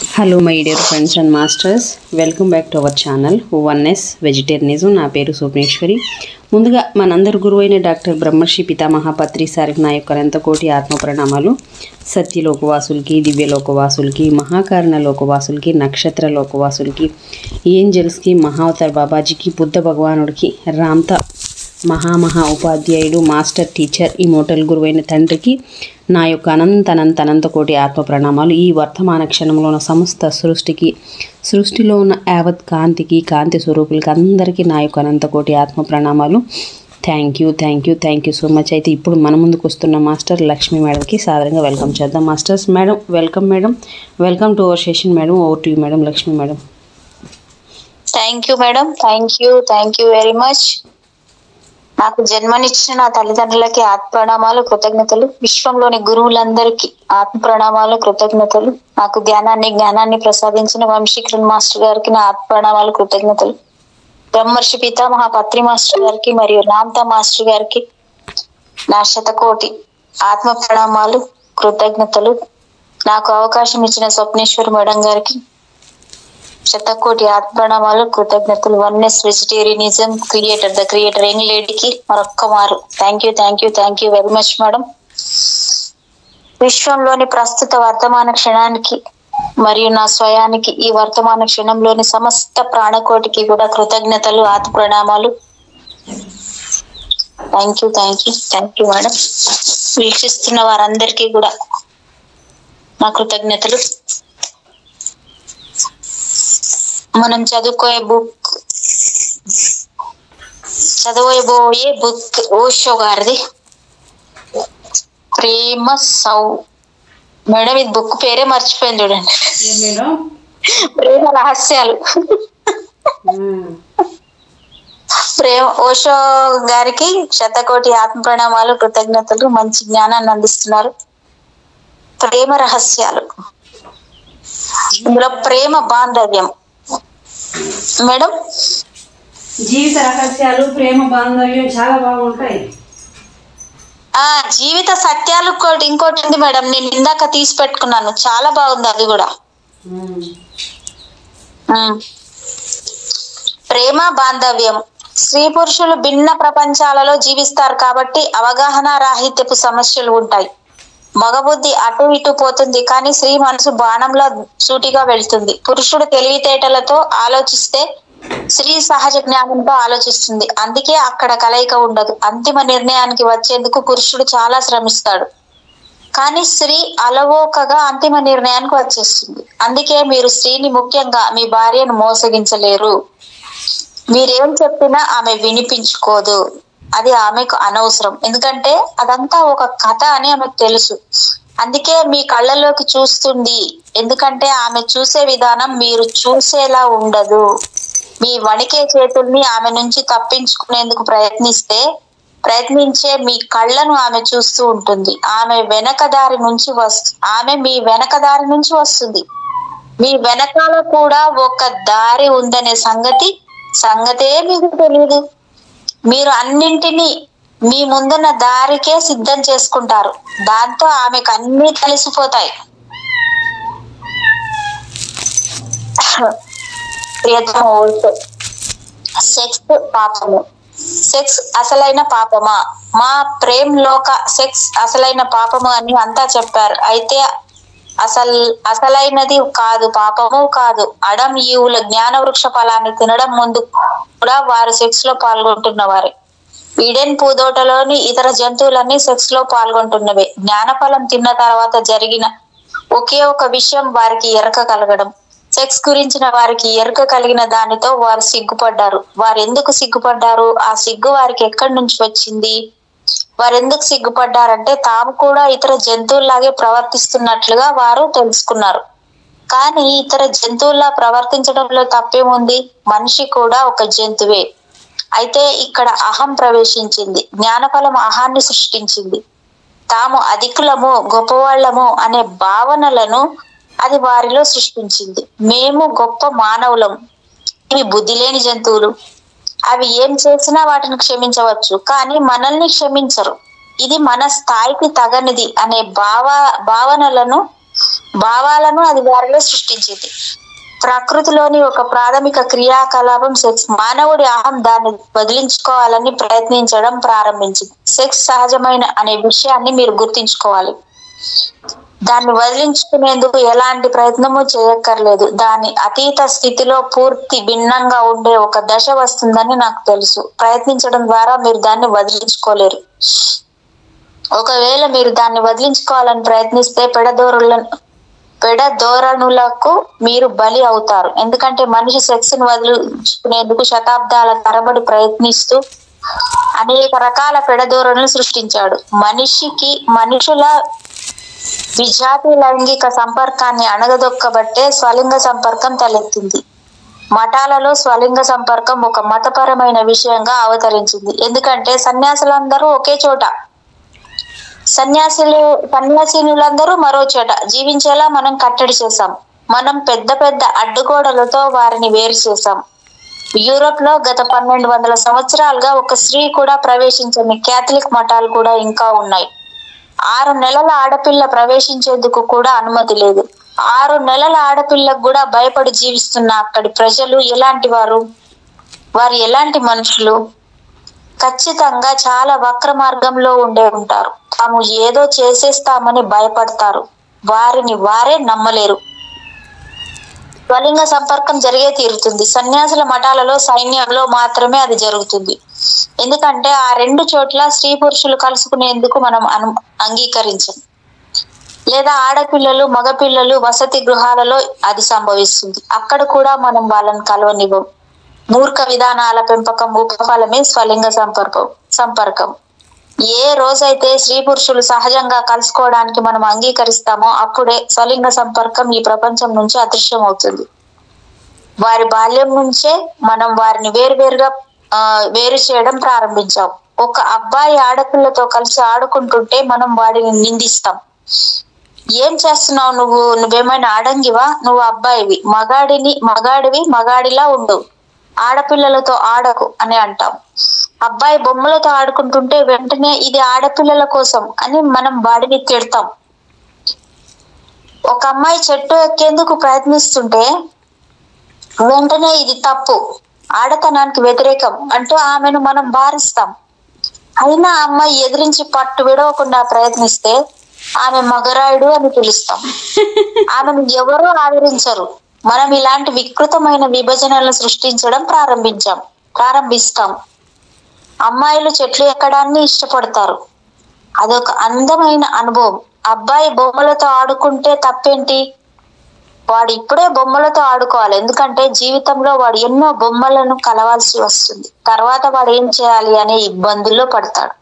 Hello my dear friends and masters, welcome back to our channel oneness vegetarianism. నా పేరు సోమేశ్వరి. ముందుగా మనందరి గురువైన డాక్టర్ బ్రహ్మర్షి పితామహ పత్రి సారికి నా యొక్క అనంతకోటి ఆత్మ ప్రణామాలు. సత్యలోకవాసులకి, దివ్యలోకవాసులకి, మహాకారణ లోకవాసులకి, నక్షత్ర లోకవాసులకి, ఏంజల్స్కి, మహావతార్ బాబాజీకి, బుద్ధ భగవానుడికి, రామ్తా మహా ఉపాధ్యాయుడు, మాస్టర్ టీచర్, ఇమోటల్ గురువైన తండ్రికి నా యొక్క అనంత కోటి ఆత్మ ప్రణామాలు. ఈ వర్తమాన క్షణంలో ఉన్న సమస్త సృష్టిలో ఉన్న యావత్ కాంతి స్వరూపులకి అందరికీ నా యొక్క అనంత కోటి ఆత్మ ప్రణామాలు. Thank you so much. అయితే ఇప్పుడు మన ముందుకు వస్తున్న మాస్టర్ లక్ష్మీ మేడంకి సాధారణంగా వెల్కమ్ చేద్దాం. Masters madam, welcome to our session madam. Over to you madam. Lakshmi madam. Thank you madam. Thank you very much. నాకు జన్మనిచ్చిన నా తల్లిదండ్రులకి ఆత్మ ప్రణామాలు, కృతజ్ఞతలు. విశ్వంలోని గురువులందరికీ ఆత్మ ప్రణామాలు, కృతజ్ఞతలు. నాకు జ్ఞానాన్ని ప్రసాదించిన వంశీకరణ్ మాస్టర్ గారికి నా ఆత్మ ప్రణామాలు, కృతజ్ఞతలు. బ్రహ్మర్షి పితామహ పత్రి మాస్టర్ గారికి మరియు రామ్తా మాస్టర్ గారికి నా శతకోటి ఆత్మ ప్రణామాలు, కృతజ్ఞతలు. నాకు అవకాశం ఇచ్చిన స్వప్నేశ్వరి మేడం గారికి శతకోటి ఆత్మ ప్రణామాలు, కృతజ్ఞతలు. Oneness vegetarianism the creator young lady మరొక్క మారు thank you very much madam. విశ్వంలోని ప్రస్తుత వర్తమాన క్షణానికి మరియు నా స్వయానికి, ఈ వర్తమాన క్షణంలోని సమస్త ప్రాణకోటికి కూడా కృతజ్ఞతలు, ఆత్మ ప్రణామాలు. Thank you madam. వీక్షిస్తున్న వారందరికీ కూడా నా కృతజ్ఞతలు. మనం చదువుకోబోయే బుక్ ఓషో గారిది ప్రేమ సౌ మేడం. ఇది బుక్ పేరే మర్చిపోయింది చూడండి. ప్రేమ రహస్యాలు. ఓషో గారికి శతకోటి ఆత్మ ప్రణామాలు, కృతజ్ఞతలు. మంచి జ్ఞానాన్ని అందిస్తున్నారు. ప్రేమ రహస్యాలు, ఇందులో ప్రేమ బాంధవ్యం మేడం. జీవిత రహస్యాలు, ప్రేమ బాంధవ్యం చాలా బాగుంటాయి. జీవిత సత్యాలు ఇంకోటి ఉంది మేడం, నేను ఇందాక తీసి పెట్టుకున్నాను, చాలా బాగుంది అది కూడా. ప్రేమ బాంధవ్యం. స్త్రీ పురుషులు భిన్న ప్రపంచాలలో జీవిస్తారు కాబట్టి అవగాహన రాహిత్యపు సమస్యలు ఉంటాయి. మగబుద్ధి అటు ఇటు పోతుంది, కానీ స్త్రీ మనసు బాణంలో సూటిగా వెళ్తుంది. పురుషుడు తెలివితేటలతో ఆలోచిస్తే స్త్రీ సహజ జ్ఞానంతో ఆలోచిస్తుంది. అందుకే అక్కడ కలయిక ఉండదు. అంతిమ నిర్ణయానికి వచ్చేందుకు పురుషుడు చాలా శ్రమిస్తాడు, కానీ స్త్రీ అలవోకగా అంతిమ నిర్ణయానికి వచ్చేస్తుంది. అందుకే మీరు స్త్రీని, ముఖ్యంగా మీ భార్యను మోసగించలేరు. మీరేం చెప్పినా ఆమె వినిపించుకోదు. అది ఆమెకు అనవసరం, ఎందుకంటే అదంతా ఒక కథ అని ఆమెకు తెలుసు. అందుకే మీ కళ్ళలోకి చూస్తుంది, ఎందుకంటే ఆమె చూసే విధానం మీరు చూసేలా ఉండదు. మీ వణికే చేతుల్ని ఆమె నుంచి తప్పించుకునేందుకు ప్రయత్నించే మీ కళ్ళను ఆమె చూస్తూ ఉంటుంది. ఆమె మీ వెనక దారి నుంచి వస్తుంది. మీ వెనకాల కూడా ఒక దారి ఉందనే సంగతే మీకు తెలియదు. మీరు అన్నింటినీ మీ ముందున్న దారికే సిద్ధం చేసుకుంటారు. దాంతో ఆమెకు అన్ని కలిసిపోతాయి. సెక్స్ పాపము. సెక్స్ అసలైన పాపమా? మా ప్రేమ్ లోక సెక్స్ అసలైన పాపము అని అంతా చెప్పారు. అయితే అసలైనది కాదు, పాపము కాదు. అడం ఈవుల జ్ఞాన వృక్ష ఫలాన్ని తినడం ముందు కూడా వారు సెక్స్ లో పాల్గొంటున్నవారే. ఈడెన్ పూదోటలోని ఇతర జంతువులన్నీ సెక్స్ లో పాల్గొంటున్నవే. జ్ఞానఫలం తిన్న తర్వాత జరిగిన ఒకే ఒక విషయం వారికి ఎరక కలగడం. సెక్స్ గురించిన వారికి ఎరుక కలిగిన దానితో వారు సిగ్గుపడ్డారు. వారు ఎందుకు సిగ్గుపడ్డారు? ఆ సిగ్గు వారికి ఎక్కడి నుంచి వచ్చింది? వారు ఎందుకు సిగ్గుపడ్డారంటే తాము కూడా ఇతర జంతువుల్లాగే ప్రవర్తిస్తున్నట్లుగా వారు తెలుసుకున్నారు. కానీ ఇతర జంతువుల్లా ప్రవర్తించడంలో తప్పేముంది? మనిషి కూడా ఒక జంతువే. అయితే ఇక్కడ అహం ప్రవేశించింది. జ్ఞానఫలం అహాన్ని సృష్టించింది. తాము అధికులము, గొప్పవాళ్లము అనే భావనలను అది వారిలో సృష్టించింది. మేము గొప్ప మానవులం, ఇవి బుద్ధి లేని జంతువులు. అవి ఏం చేసినా వాటిని క్షమించవచ్చు, కానీ మనల్ని క్షమించరు. ఇది మన స్థాయికి తగనిది అనే భావనలను భావాలను అది వారిలో సృష్టించింది. ప్రకృతిలోని ఒక ప్రాథమిక క్రియాకలాపం సెక్స్. మానవుడి అహం దాన్ని వదిలించుకోవాలని ప్రయత్నించడం ప్రారంభించింది. సెక్స్ సహజమైన అనే విషయాన్ని మీరు గుర్తించుకోవాలి. దాన్ని వదిలించుకునేందుకు ఎలాంటి ప్రయత్నము చేయక్కర్లేదు. దాని అతీత స్థితిలో పూర్తి భిన్నంగా ఉండే ఒక దశ వస్తుందని నాకు తెలుసు. ప్రయత్నించడం ద్వారా మీరు దాన్ని వదిలించుకోలేరు. ఒకవేళ మీరు దాన్ని వదిలించుకోవాలని ప్రయత్నిస్తే పెడధోరణులకు మీరు బలి అవుతారు. ఎందుకంటే మనిషి సెక్స్ ను వదిలించుకునేందుకు శతాబ్దాల తరబడి ప్రయత్నిస్తూ అనేక రకాల పెడధోరణులు సృష్టించాడు. మనుషుల విజాతి లైంగిక సంపర్కాన్ని అణగదొక్కబట్టే స్వలింగ సంపర్కం తలెత్తింది. మఠాలలో స్వలింగ సంపర్కం ఒక మతపరమైన విషయంగా అవతరించింది. ఎందుకంటే సన్యాసులందరూ ఒకే చోట, సన్యాసినులందరూ మరో చోట జీవించేలా మనం కట్టడి చేశాం. మనం పెద్ద పెద్ద అడ్డుగోడలతో వారిని వేరు చేశాం. యూరోప్ లో గత 1200 సంవత్సరాలుగా ఒక స్త్రీ కూడా ప్రవేశించని క్యాథలిక్ మఠాలు కూడా ఇంకా ఉన్నాయి. 6 నెలల ఆడపిల్ల ప్రవేశించేందుకు కూడా అనుమతి లేదు. 6 నెలల ఆడపిల్లకు కూడా భయపడి జీవిస్తున్న అక్కడి ప్రజలు ఎలాంటి వారు ఎలాంటి మనుషులు? ఖచ్చితంగా చాలా వక్ర మార్గంలో ఉంటారు. తాము ఏదో చేసేస్తామని భయపడతారు. వారిని వారే నమ్మలేరు. స్వలింగ సంపర్కం జరిగే తీరుతుంది. సన్యాసుల మఠాలలో, సైన్యంలో మాత్రమే అది జరుగుతుంది. ఎందుకంటే ఆ 2 చోట్ల స్త్రీ పురుషులు కలుసుకునేందుకు మనం అంగీకరించం. లేదా ఆడపిల్లలు మగపిల్లలు వసతి గృహాలలో అది సంభవిస్తుంది. అక్కడ కూడా మనం వాళ్ళని కలవనివ్వం. మూర్ఖ విధానాల పెంపకం ఉపఫలమే స్వలింగ సంపర్కం. ఏ రోజైతే స్త్రీ పురుషులు సహజంగా కలుసుకోవడానికి మనం అంగీకరిస్తామో అప్పుడే స్వలింగ సంపర్కం ఈ ప్రపంచం నుంచి అదృశ్యం అవుతుంది. వారి బాల్యం నుంచే మనం వారిని వేరు చేయడం ప్రారంభించాం. ఒక అబ్బాయి ఆడపిల్లతో కలిసి ఆడుకుంటుంటే మనం వాడిని నిందిస్తాం. ఏం చేస్తున్నావు నువ్వేమైనా ఆడంగివా? నువ్వు అబ్బాయివి, మగాడివి మగాడిలా ఉండు, ఆడపిల్లలతో ఆడకు అని అంటాం. అబ్బాయి బొమ్మలతో ఆడుకుంటుంటే వెంటనే ఇది ఆడపిల్లల కోసం అని మనం వాడిని తిడతాం. ఒక అమ్మాయి చెట్టు ఎక్కేందుకు ప్రయత్నిస్తుంటే వెంటనే ఇది తప్పు, ఆడతనానికి వ్యతిరేకం అంటూ ఆమెను మనం భారిస్తాం. అయినా అమ్మాయి ఎదిరించి పట్టు విడవకుండా ప్రయత్నిస్తే ఆమె మగరాయుడు అని పిలుస్తాం. ఆమెను ఎవరూ ఆదరించరు. మనం ఇలాంటి వికృతమైన విభజనలను సృష్టించడం ప్రారంభిస్తాం. అమ్మాయిలు చెట్లు ఎక్కడాన్ని ఇష్టపడతారు. అదొక అందమైన అనుభవం. అబ్బాయి బొమ్మలతో ఆడుకుంటే తప్పేంటి? వాడు ఇప్పుడే బొమ్మలతో ఆడుకోవాలి. ఎందుకంటే జీవితంలో వాడు ఎన్నో బొమ్మలను కలవాల్సి వస్తుంది. తర్వాత వాడు ఏం చేయాలి అనే ఇబ్బందుల్లో పడతాడు.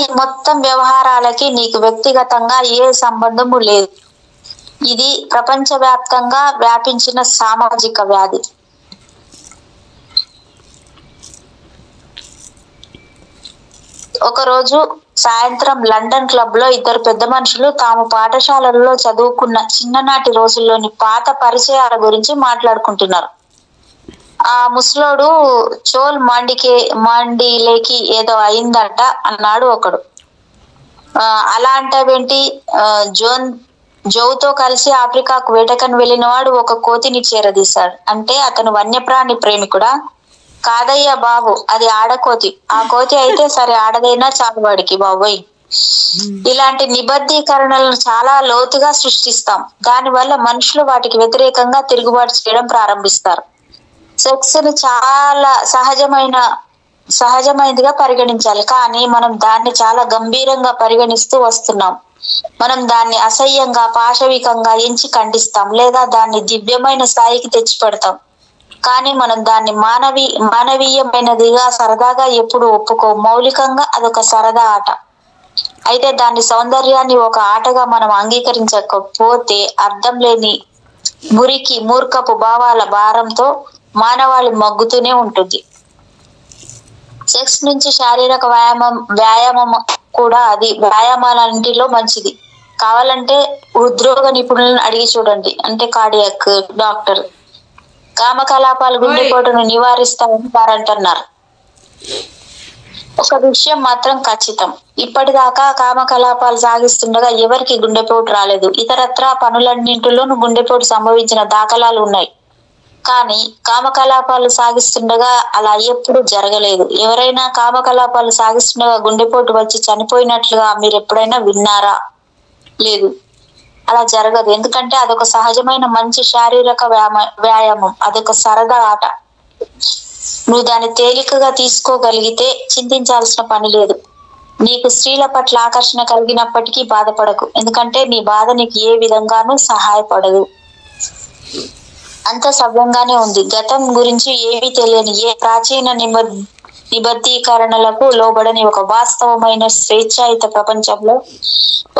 ఈ మొత్తం వ్యవహారాలకి నీకు వ్యక్తిగతంగా ఏ సంబంధము లేదు. ఇది ప్రపంచవ్యాప్తంగా వ్యాపించిన సామాజిక వ్యాధి. ఒకరోజు సాయంత్రం లండన్ క్లబ్ లో 2 పెద్ద మనుషులు తాము పాఠశాలల్లో చదువుకున్న చిన్ననాటి రోజుల్లోని పాత పరిచయాల గురించి మాట్లాడుకుంటున్నారు. ఆ ముసలోడు చోల్ మాండీలేకి ఏదో అయిందంట అన్నాడు ఒకడు. అలా అంటావేంటి? జోతో కలిసి ఆఫ్రికాకు వేటకని వెళ్ళిన వాడు ఒక కోతిని చేరదీశాడు. అంటే అతను వన్యప్రాణి ప్రేమికుడా? కాదయ్యా బాబు, అది ఆడకోతి. ఆ కోతి అయితే సరే, ఆడదైనా చాలు వాడికి బాబోయ్. ఇలాంటి నిబద్ధీకరణలను చాలా లోతుగా సృష్టిస్తాం. దానివల్ల మనుషులు వాటికి వ్యతిరేకంగా తిరుగుబాటు చేయడం ప్రారంభిస్తారు. సెక్స్ ని చాలా సహజమైనదిగా పరిగణించాలి, కానీ మనం దాన్ని చాలా గంభీరంగా పరిగణిస్తూ వస్తున్నాం. మనం దాన్ని అసహ్యంగా, పాశవికంగా ఎంచి ఖండిస్తాం, లేదా దాన్ని దివ్యమైన స్థాయికి తెచ్చిపెడతాం. కానీ మనం దాన్ని మానవీయమైనదిగా సరదాగా ఎప్పుడు ఒప్పుకో. మౌలికంగా అదొక సరదా ఆట. అయితే దాని సౌందర్యాన్ని ఒక ఆటగా మనం అంగీకరించకపోతే అర్థం లేని మూర్ఖపు భావాల భారంతో మానవాళి మగ్గుతూనే ఉంటుంది. సెక్స్ నుంచి శారీరక వ్యాయామం కూడా అది వ్యాయామాలన్నింటిలో మంచిది. కావాలంటే హృద్రోగ నిపుణులను అడిగి చూడండి, అంటే కార్డియాక్ డాక్టర్. కామకలాపాలు గుండెపోటును నివారిస్తామని వారంటున్నారు. ఒక విషయం మాత్రం ఖచ్చితం, ఇప్పటిదాకా కామకలాపాలు సాగిస్తుండగా ఎవరికి గుండెపోటు రాలేదు. ఇతరత్రా పనులన్నింటిలోనూ గుండెపోటు సంభవించిన దాఖలాలు ఉన్నాయి. కానీ కామకలాపాలు సాగిస్తుండగా అలా ఎప్పుడు జరగలేదు. ఎవరైనా కామకలాపాలు సాగిస్తుండగా గుండెపోటు వచ్చి చనిపోయినట్లుగా మీరు ఎప్పుడైనా విన్నారా? లేదు, అలా జరగదు. ఎందుకంటే అదొక సహజమైన మంచి శారీరక వ్యాయామం, అదొక సరదా ఆట. నువ్వు దాన్ని తేలికగా తీసుకోగలిగితే చింతించాల్సిన పని లేదు. నీకు స్త్రీల పట్ల ఆకర్షణ కలిగినప్పటికీ బాధపడకు, ఎందుకంటే నీ బాధ నీకు ఏ విధంగానూ సహాయపడదు. అంత సవ్యంగానే ఉంది. గతం గురించి ఏమీ తెలియని, ఏ ప్రాచీన నిబద్ధీకరణలకు లోబడని ఒక వాస్తవమైన స్వేచ్ఛాయుత ప్రపంచంలో,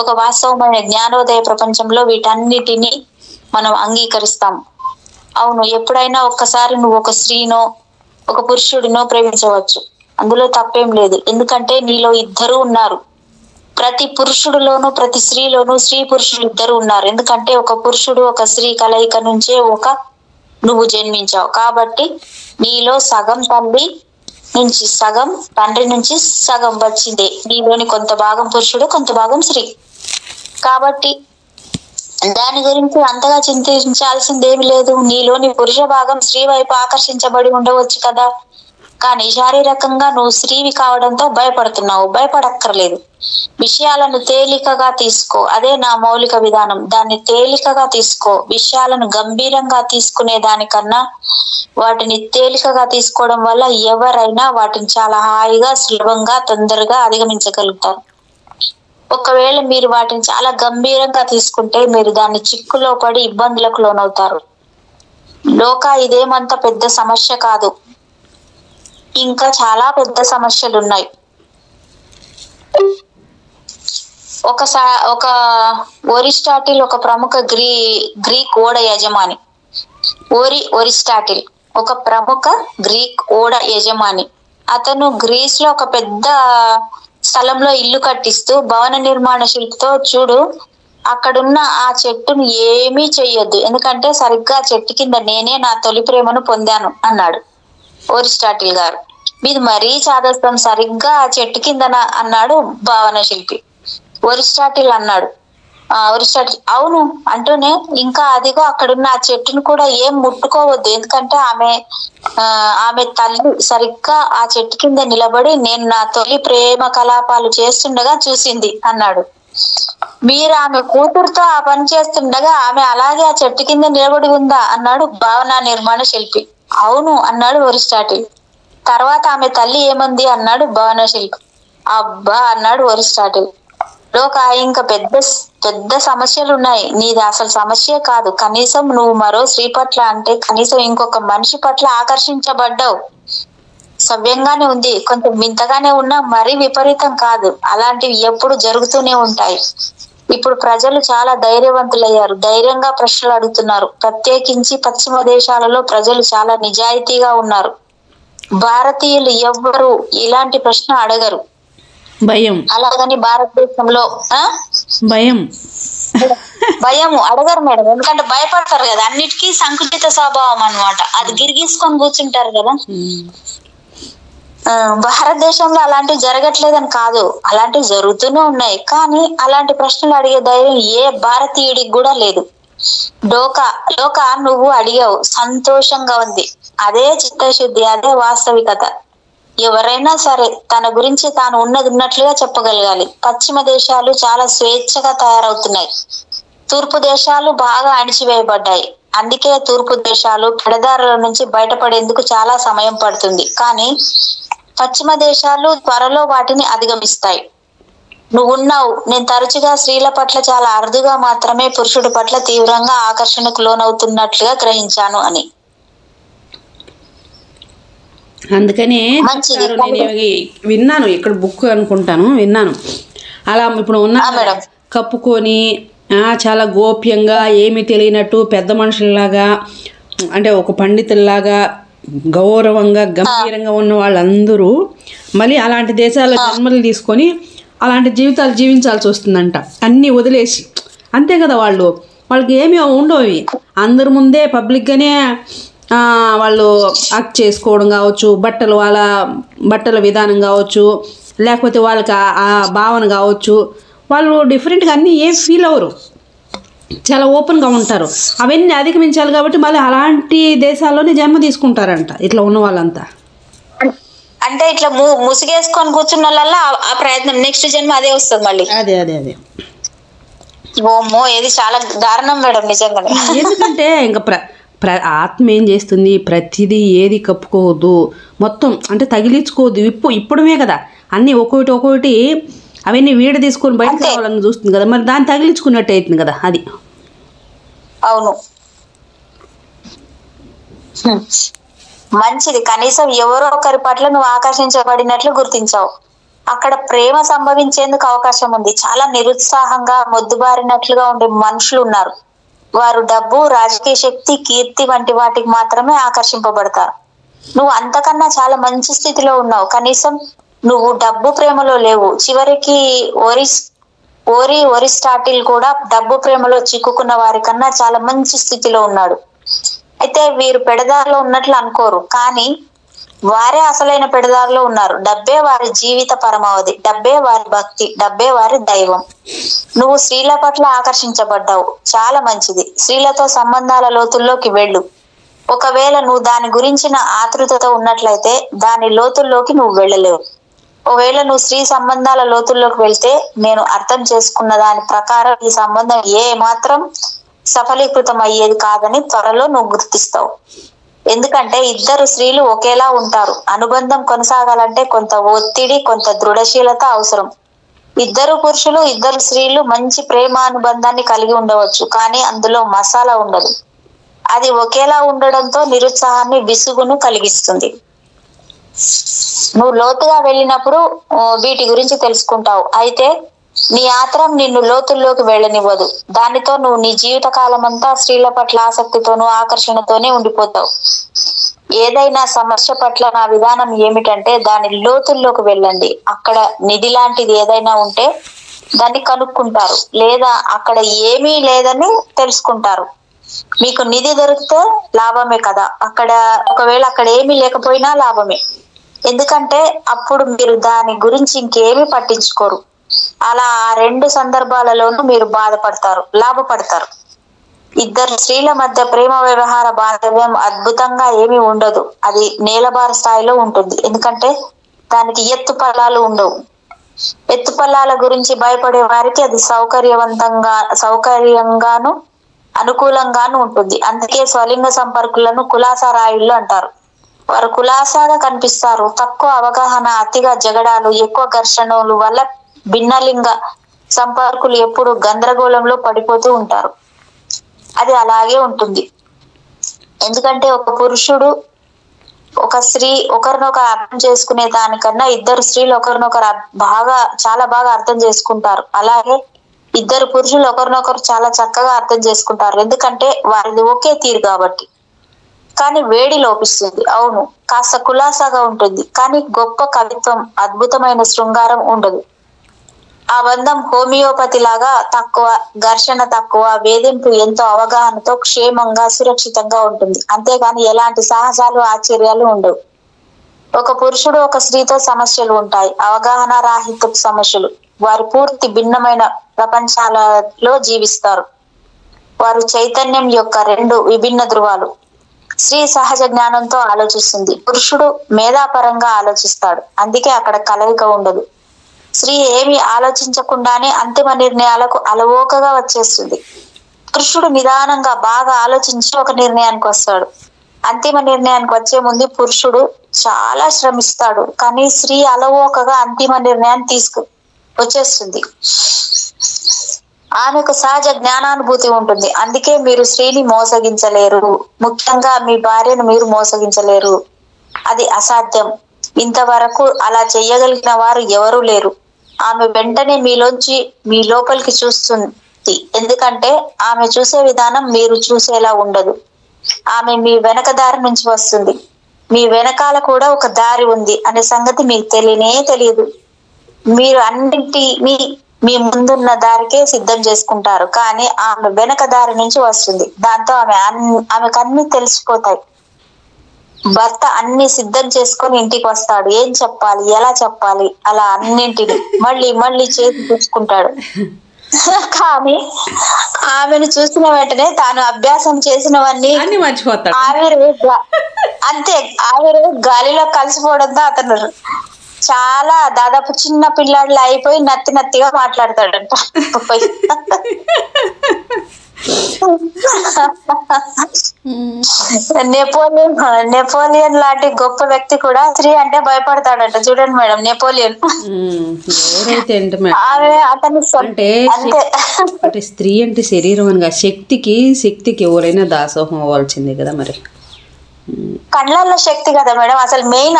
ఒక వాస్తవమైన జ్ఞానోదయ ప్రపంచంలో వీటన్నిటినీ మనం అంగీకరిస్తాం. అవును, ఎప్పుడైనా ఒక్కసారి నువ్వు ఒక స్త్రీనో ఒక పురుషుడినో ప్రేమించవచ్చు. అందులో తప్పేం లేదు, ఎందుకంటే నీలో ఇద్దరు ఉన్నారు. ప్రతి పురుషుడిలోనూ ప్రతి స్త్రీలోనూ స్త్రీ పురుషుడు ఇద్దరు ఉన్నారు. ఎందుకంటే ఒక పురుషుడు ఒక స్త్రీ కలయిక నుంచే నువ్వు జన్మించావు. కాబట్టి నీలో సగం తల్లి నుంచి సగం తండ్రి నుంచి సగం వచ్చిందే. నీలోని కొంత భాగం పురుషుడు, కొంత భాగం స్త్రీ. కాబట్టి దాని గురించి అంతగా చింతించాల్సిందేమి లేదు. నీలోని పురుష భాగం స్త్రీ వైపు ఆకర్షించబడి ఉండవచ్చు కదా, కానీ శారీరకంగా నువ్వు స్త్రీవి కావడంతో భయపడుతున్నావు. భయపడక్కర్లేదు. విషయాలను తేలికగా తీసుకో, అదే నా మౌలిక విధానం. దాన్ని తేలికగా తీసుకో. విషయాలను గంభీరంగా తీసుకునే దానికన్నా వాటిని తేలికగా తీసుకోవడం వల్ల ఎవరైనా వాటిని చాలా హాయిగా, సులభంగా, తొందరగా అధిగమించగలుగుతారు. ఒకవేళ మీరు వాటిని చాలా గంభీరంగా తీసుకుంటే మీరు దాన్ని చిక్కులో పడి ఇబ్బందులకు లోనవుతారు. ఇదేమంత పెద్ద సమస్య కాదు, ఇంకా చాలా పెద్ద సమస్యలు ఉన్నాయి. ఒక ఒరిస్టాటిల్ ఒక ప్రముఖ గ్రీక్ ఓడ యజమాని. ఒరిస్టాటిల్ ఒక ప్రముఖ గ్రీక్ ఓడ యజమాని. అతను గ్రీస్ లో ఒక పెద్ద స్థలంలో ఇల్లు కట్టిస్తూ భవన నిర్మాణ శిల్పితో, చూడు అక్కడున్న ఆ చెట్టును ఏమీ చెయ్యొద్దు, ఎందుకంటే సరిగ్గా చెట్టు కింద నేనే నా తొలి ప్రేమను పొందాను అన్నాడు ఒరిస్టాటిల్ గారు. మీది మరీ చాదస్తం, సరిగ్గా ఆ చెట్టు కిందన అన్నాడు భావన శిల్పి. ఒరిస్టాటిల్ అవును అంటూనే, ఇంకా అదిగో అక్కడున్న ఆ చెట్టును కూడా ఏం ముట్టుకోవద్దు, ఎందుకంటే ఆమె తల్లి సరిగ్గా ఆ చెట్టు కింద నిలబడి నేను నా తొలి ప్రేమ కలాపాలు చేస్తుండగా చూసింది అన్నాడు. మీరు ఆమె కూతురుతో ఆ పని చేస్తుండగా ఆమె అలాగే ఆ చెట్టు కింద నిలబడి ఉందా అన్నాడు భావన నిర్మాణ శిల్పి. అవును అన్నాడు ఒరిస్టాటిల్. తర్వాత ఆమె తల్లి ఏమంది అన్నాడు భావన శిల్పి. అబ్బా అన్నాడు ఒరిస్టాటిల్. ఇంకా పెద్ద సమస్యలు ఉన్నాయి. నీది అసలు సమస్యే కాదు. కనీసం నువ్వు మరో స్త్రీ పట్ల, అంటే కనీసం ఇంకొక మనిషి పట్ల ఆకర్షించబడ్డావు. సవ్యంగానే ఉంది, కొంచెం వింతగానే ఉన్నా మరీ విపరీతం కాదు. అలాంటివి ఎప్పుడు జరుగుతూనే ఉంటాయి. ఇప్పుడు ప్రజలు చాలా ధైర్యవంతులయ్యారు, ధైర్యంగా ప్రశ్నలు అడుగుతున్నారు. ప్రత్యేకించి పశ్చిమ దేశాలలో ప్రజలు చాలా నిజాయితీగా ఉన్నారు. భారతీయులు ఎవ్వరూ ఇలాంటి ప్రశ్న అడగరు. భయం. అలాగని భారతదేశంలో భయం అడగరు మేడం, ఎందుకంటే భయపడతారు కదా, అన్నిటికీ సంకుచిత స్వభావం అన్నమాట. అది గిరిగీసుకొని కూర్చుంటారు కదా. భారతదేశంలో అలాంటివి జరగట్లేదని కాదు, అలాంటివి జరుగుతూనే ఉన్నాయి. కానీ అలాంటి ప్రశ్నలు అడిగే ధైర్యం ఏ భారతీయుడికి కూడా లేదు. డోకా నువ్వు అడిగావు, సంతోషంగా ఉంది. అదే చిత్తశుద్ధి, అదే వాస్తవికత. ఎవరైనా సరే తన గురించి తాను ఉన్నది ఉన్నట్లుగా చెప్పగలగాలి. పశ్చిమ దేశాలు చాలా స్వేచ్ఛగా తయారవుతున్నాయి. తూర్పు దేశాలు బాగా అణిచివేయబడ్డాయి. అందుకే తూర్పు దేశాలు పెడదారుల నుంచి బయటపడేందుకు చాలా సమయం పడుతుంది. కానీ పశ్చిమ దేశాలు త్వరలో వాటిని అధిగమిస్తాయి. నువ్వున్నావు. నేను తరచుగా స్త్రీల పట్ల చాలా అరుదుగా మాత్రమే పురుషుడి పట్ల తీవ్రంగా ఆకర్షణకు లోనవుతున్నట్లుగా గ్రహించాను అని. అందుకనే నేను విన్నాను, ఇక్కడ బుక్ అనుకుంటాను, విన్నాను. అలా ఇప్పుడు ఉన్న కప్పుకొని చాలా గోప్యంగా ఏమీ తెలియనట్టు పెద్ద మనుషుల్లాగా, అంటే ఒక పండితుల్లాగా గౌరవంగా గంభీరంగా ఉన్న వాళ్ళందరూ మళ్ళీ అలాంటి దేశాల్లో జన్మలు తీసుకొని అలాంటి జీవితాలు జీవించాల్సి వస్తుందంట, అన్నీ వదిలేసి. అంతే కదా, వాళ్ళకి ఏమీ ఉండవు. అందరి ముందే పబ్లిక్గానే వాళ్ళు యాక్ట్ చేసుకోవడం కావచ్చు, బట్టల విధానం కావచ్చు, లేకపోతే వాళ్ళకి ఆ భావన కావచ్చు, వాళ్ళు డిఫరెంట్గా అన్నీ ఏం ఫీల్ అవ్వరు, చాలా ఓపెన్గా ఉంటారు. అవన్నీ అధిగమించాలి కాబట్టి మళ్ళీ అలాంటి దేశాల్లోనే జన్మ తీసుకుంటారంట ఇట్లా ఉన్న వాళ్ళంతా. అంటే ఇట్లా ముసుగేసుకొని కూర్చున్న వాళ్ళ ఆ ప్రయత్నం నెక్స్ట్ జన్మ అదే వస్తుంది మళ్ళీ. అదే అదే అదే ఓమో, ఇది చాలా దారుణం మేడం నిజంగానే. ఎందుకంటే ఇంకా ఆత్మ ఏం చేస్తుంది, ప్రతిదీ ఏది కప్పుకోవద్దు, మొత్తం అంటే తగిలించుకోవద్దు, ఇప్పుడమే కదా అన్నీ ఒక్కొక్కటి అవన్నీ వీడ తీసుకొని బయటకు రావాలని చూస్తుంది కదా, మరి దాన్ని తగిలించుకున్నట్టు అవుతుంది కదా అది. అవును, మంచిది. కనీసం ఎవరో ఒకరి పట్ల నువ్వు ఆకర్షించబడినట్లు గుర్తించావు. అక్కడ ప్రేమ సంభవించేందుకు అవకాశం ఉంది. చాలా నిరుత్సాహంగా మొద్దుబారినట్లుగా ఉండే మనుషులు ఉన్నారు. వారు డబ్బు, రాజకీయ శక్తి, కీర్తి వంటి వాటికి మాత్రమే ఆకర్షింపబడతారు. నువ్వు అంతకన్నా చాలా మంచి స్థితిలో ఉన్నావు. కనీసం నువ్వు డబ్బు ప్రేమలో లేవు. చివరికి ఒరిస్టాటిల్ కూడా డబ్బు ప్రేమలో చిక్కుకున్న వారి కన్నా చాలా మంచి స్థితిలో ఉన్నాడు. అయితే వీరు పెడదారిలో ఉన్నట్లు అనుకోరు, కానీ వారే అసలైన పెడదారిలో ఉన్నారు. డబ్బే వారి జీవిత పరమావధి, డబ్బే వారి భక్తి, డబ్బే వారి దైవం. నువ్వు స్త్రీల పట్ల ఆకర్షించబడ్డావు, చాలా మంచిది. స్త్రీలతో సంబంధాల లోతుల్లోకి వెళ్ళు. ఒకవేళ నువ్వు దాని గురించిన ఆతృతతో ఉన్నట్లయితే దాని లోతుల్లోకి నువ్వు వెళ్ళలేవు. ఒకవేళ నువ్వు స్త్రీ సంబంధాల లోతుల్లోకి వెళ్తే నేను అర్థం చేసుకున్న దాని ప్రకారం ఈ సంబంధం ఏ మాత్రం సఫలీకృతం అయ్యేది కాదని త్వరలో నువ్వు గుర్తిస్తావు. ఎందుకంటే ఇద్దరు స్త్రీలు ఒకేలా ఉంటారు. అనుబంధం కొనసాగాలంటే కొంత ఒత్తిడి, కొంత దృఢశీలత అవసరం. ఇద్దరు పురుషులు, ఇద్దరు స్త్రీలు మంచి ప్రేమ అనుబంధాన్ని కలిగి ఉండవచ్చు, కానీ అందులో మసాలా ఉండదు. అది ఒకేలా ఉండడంతో నిరుత్సాహాన్ని, విసుగును కలిగిస్తుంది. నువ్వు లోతుగా వెళ్ళినప్పుడు వీటి గురించి తెలుసుకుంటావు. అయితే నీ ఆత్రం నిన్ను లోతుల్లోకి వెళ్ళనివ్వదు. దానితో నువ్వు నీ జీవిత కాలం అంతా స్త్రీల పట్ల ఆసక్తితోనూ ఆకర్షణతోనే ఉండిపోతావు. ఏదైనా సమస్య పట్ల నా విధానం ఏమిటంటే దాని లోతుల్లోకి వెళ్ళండి. అక్కడ నిధి లాంటిది ఏదైనా ఉంటే దాన్ని కనుక్కుంటారు, లేదా అక్కడ ఏమీ లేదని తెలుసుకుంటారు. మీకు నిధి దొరికితే లాభమే కదా, ఒకవేళ అక్కడ ఏమీ లేకపోయినా లాభమే. ఎందుకంటే అప్పుడు మీరు దాని గురించి ఇంకేమీ పట్టించుకోరు. అలా ఆ రెండు సందర్భాలలోనూ మీరు లాభపడతారు. ఇద్దరు స్త్రీల మధ్య ప్రేమ వ్యవహార బాంధవ్యం అద్భుతంగా ఏమీ ఉండదు. అది నేలబారు స్థాయిలో ఉంటుంది. ఎందుకంటే దానికి ఎత్తుపల్లాలు ఉండవు. ఎత్తుపల్లాల గురించి భయపడే వారికి అది సౌకర్యంగాను అనుకూలంగాను ఉంటుంది. అందుకే స్వలింగ సంపర్కులను కులాసారాయుళ్ళు అంటారు. వారు కులాసాగా కనిపిస్తారు. తక్కువ అవగాహన, అతిగా జగడాలు, ఎక్కువ ఘర్షణలు వల్ల భిన్నలింగ సంపర్కులు ఎప్పుడు గందరగోళంలో పడిపోతూ ఉంటారు. అది అలాగే ఉంటుంది. ఎందుకంటే ఒక పురుషుడు, ఒక స్త్రీ ఒకరినొకరు అర్థం చేసుకునే దానికన్నా ఇద్దరు స్త్రీలు ఒకరినొకరు చాలా బాగా అర్థం చేసుకుంటారు. అలాగే ఇద్దరు పురుషులు ఒకరినొకరు చాలా చక్కగా అర్థం చేసుకుంటారు. ఎందుకంటే వారిది ఒకే తీరు కాబట్టి. కానీ వేడి లోపిస్తుంది. అవును, కాస్త కులాసాగా ఉంటుంది, కానీ గొప్ప కవిత్వం, అద్భుతమైన శృంగారం ఉండదు. ఆ బంధం హోమియోపతి లాగా తక్కువ ఘర్షణ, తక్కువ వేధింపు, ఎంతో అవగాహనతో క్షేమంగా, సురక్షితంగా ఉంటుంది. అంతేగాని ఎలాంటి సాహసాలు, ఆశ్చర్యాలు ఉండవు. ఒక పురుషుడు, ఒక స్త్రీతో సమస్యలు ఉంటాయి, అవగాహన రాహిత సమస్యలు. వారు పూర్తి భిన్నమైన ప్రపంచాలలో జీవిస్తారు. వారు చైతన్యం యొక్క రెండు విభిన్న ధృవాలు. స్త్రీ సహజ జ్ఞానంతో ఆలోచిస్తుంది, పురుషుడు మేధాపరంగా ఆలోచిస్తాడు. అందుకే అక్కడ కలయిక ఉండదు. స్త్రీ ఏమి ఆలోచించకుండానే అంతిమ నిర్ణయాలకు అలవోకగా వచ్చేస్తుంది. పురుషుడు నిదానంగా బాగా ఆలోచించి ఒక నిర్ణయానికి వస్తాడు. అంతిమ నిర్ణయానికి వచ్చే ముందు పురుషుడు చాలా శ్రమిస్తాడు, కానీ స్త్రీ అలవోకగా అంతిమ నిర్ణయాన్ని వచ్చేస్తుంది. ఆమెకు సహజ జ్ఞానానుభూతి ఉంటుంది. అందుకే మీరు స్త్రీని మోసగించలేరు, ముఖ్యంగా మీ భార్యను మీరు మోసగించలేరు. అది అసాధ్యం. ఇంతవరకు అలా చెయ్యగలిగిన వారు ఎవరూ లేరు. ఆమె వెంటనే మీ లోపలికి చూస్తుంది. ఎందుకంటే ఆమె చూసే విధానం మీరు చూసేలా ఉండదు. ఆమె మీ వెనక దారి నుంచి వస్తుంది. మీ వెనకాల కూడా ఒక దారి ఉంది అనే సంగతి మీకు తెలియదు. మీరు అన్నింటినీ మీ ముందున్న దారికే సిద్ధం చేసుకుంటారు, కానీ ఆమె వెనక దారి నుంచి వస్తుంది. దాంతో ఆమెకు అన్ని తెలిసిపోతాయి. భర్త అన్ని సిద్ధం చేసుకొని ఇంటికి వస్తాడు. ఏం చెప్పాలి, ఎలా చెప్పాలి, అలా అన్నింటిని మళ్ళీ మళ్ళీ చేసి చూసుకుంటాడు. కానీ ఆమెను చూసిన వెంటనే తాను అభ్యాసం చేసినవన్నీ మర్చిపోతాడు. అంతే ఆవిరి గాలిలో కలిసిపోవడంతో అతను చాలా దాదాపు చిన్న పిల్లాడిలా అయిపోయి నత్తిగా మాట్లాడతాడంట. నెపోలియన్ లాంటి గొప్ప వ్యక్తి కూడా స్త్రీ అంటే భయపడతాడంట. చూడండి మేడం, నెపోలియన్ అంటే స్త్రీ అంటే శరీరం అనగా శక్తికి ఎవరైనా దాసోహం అవ్వాల్సిందే కదా మరి. కళ్ళల్లో శక్తి కదా మేడం, అసలు మెయిన్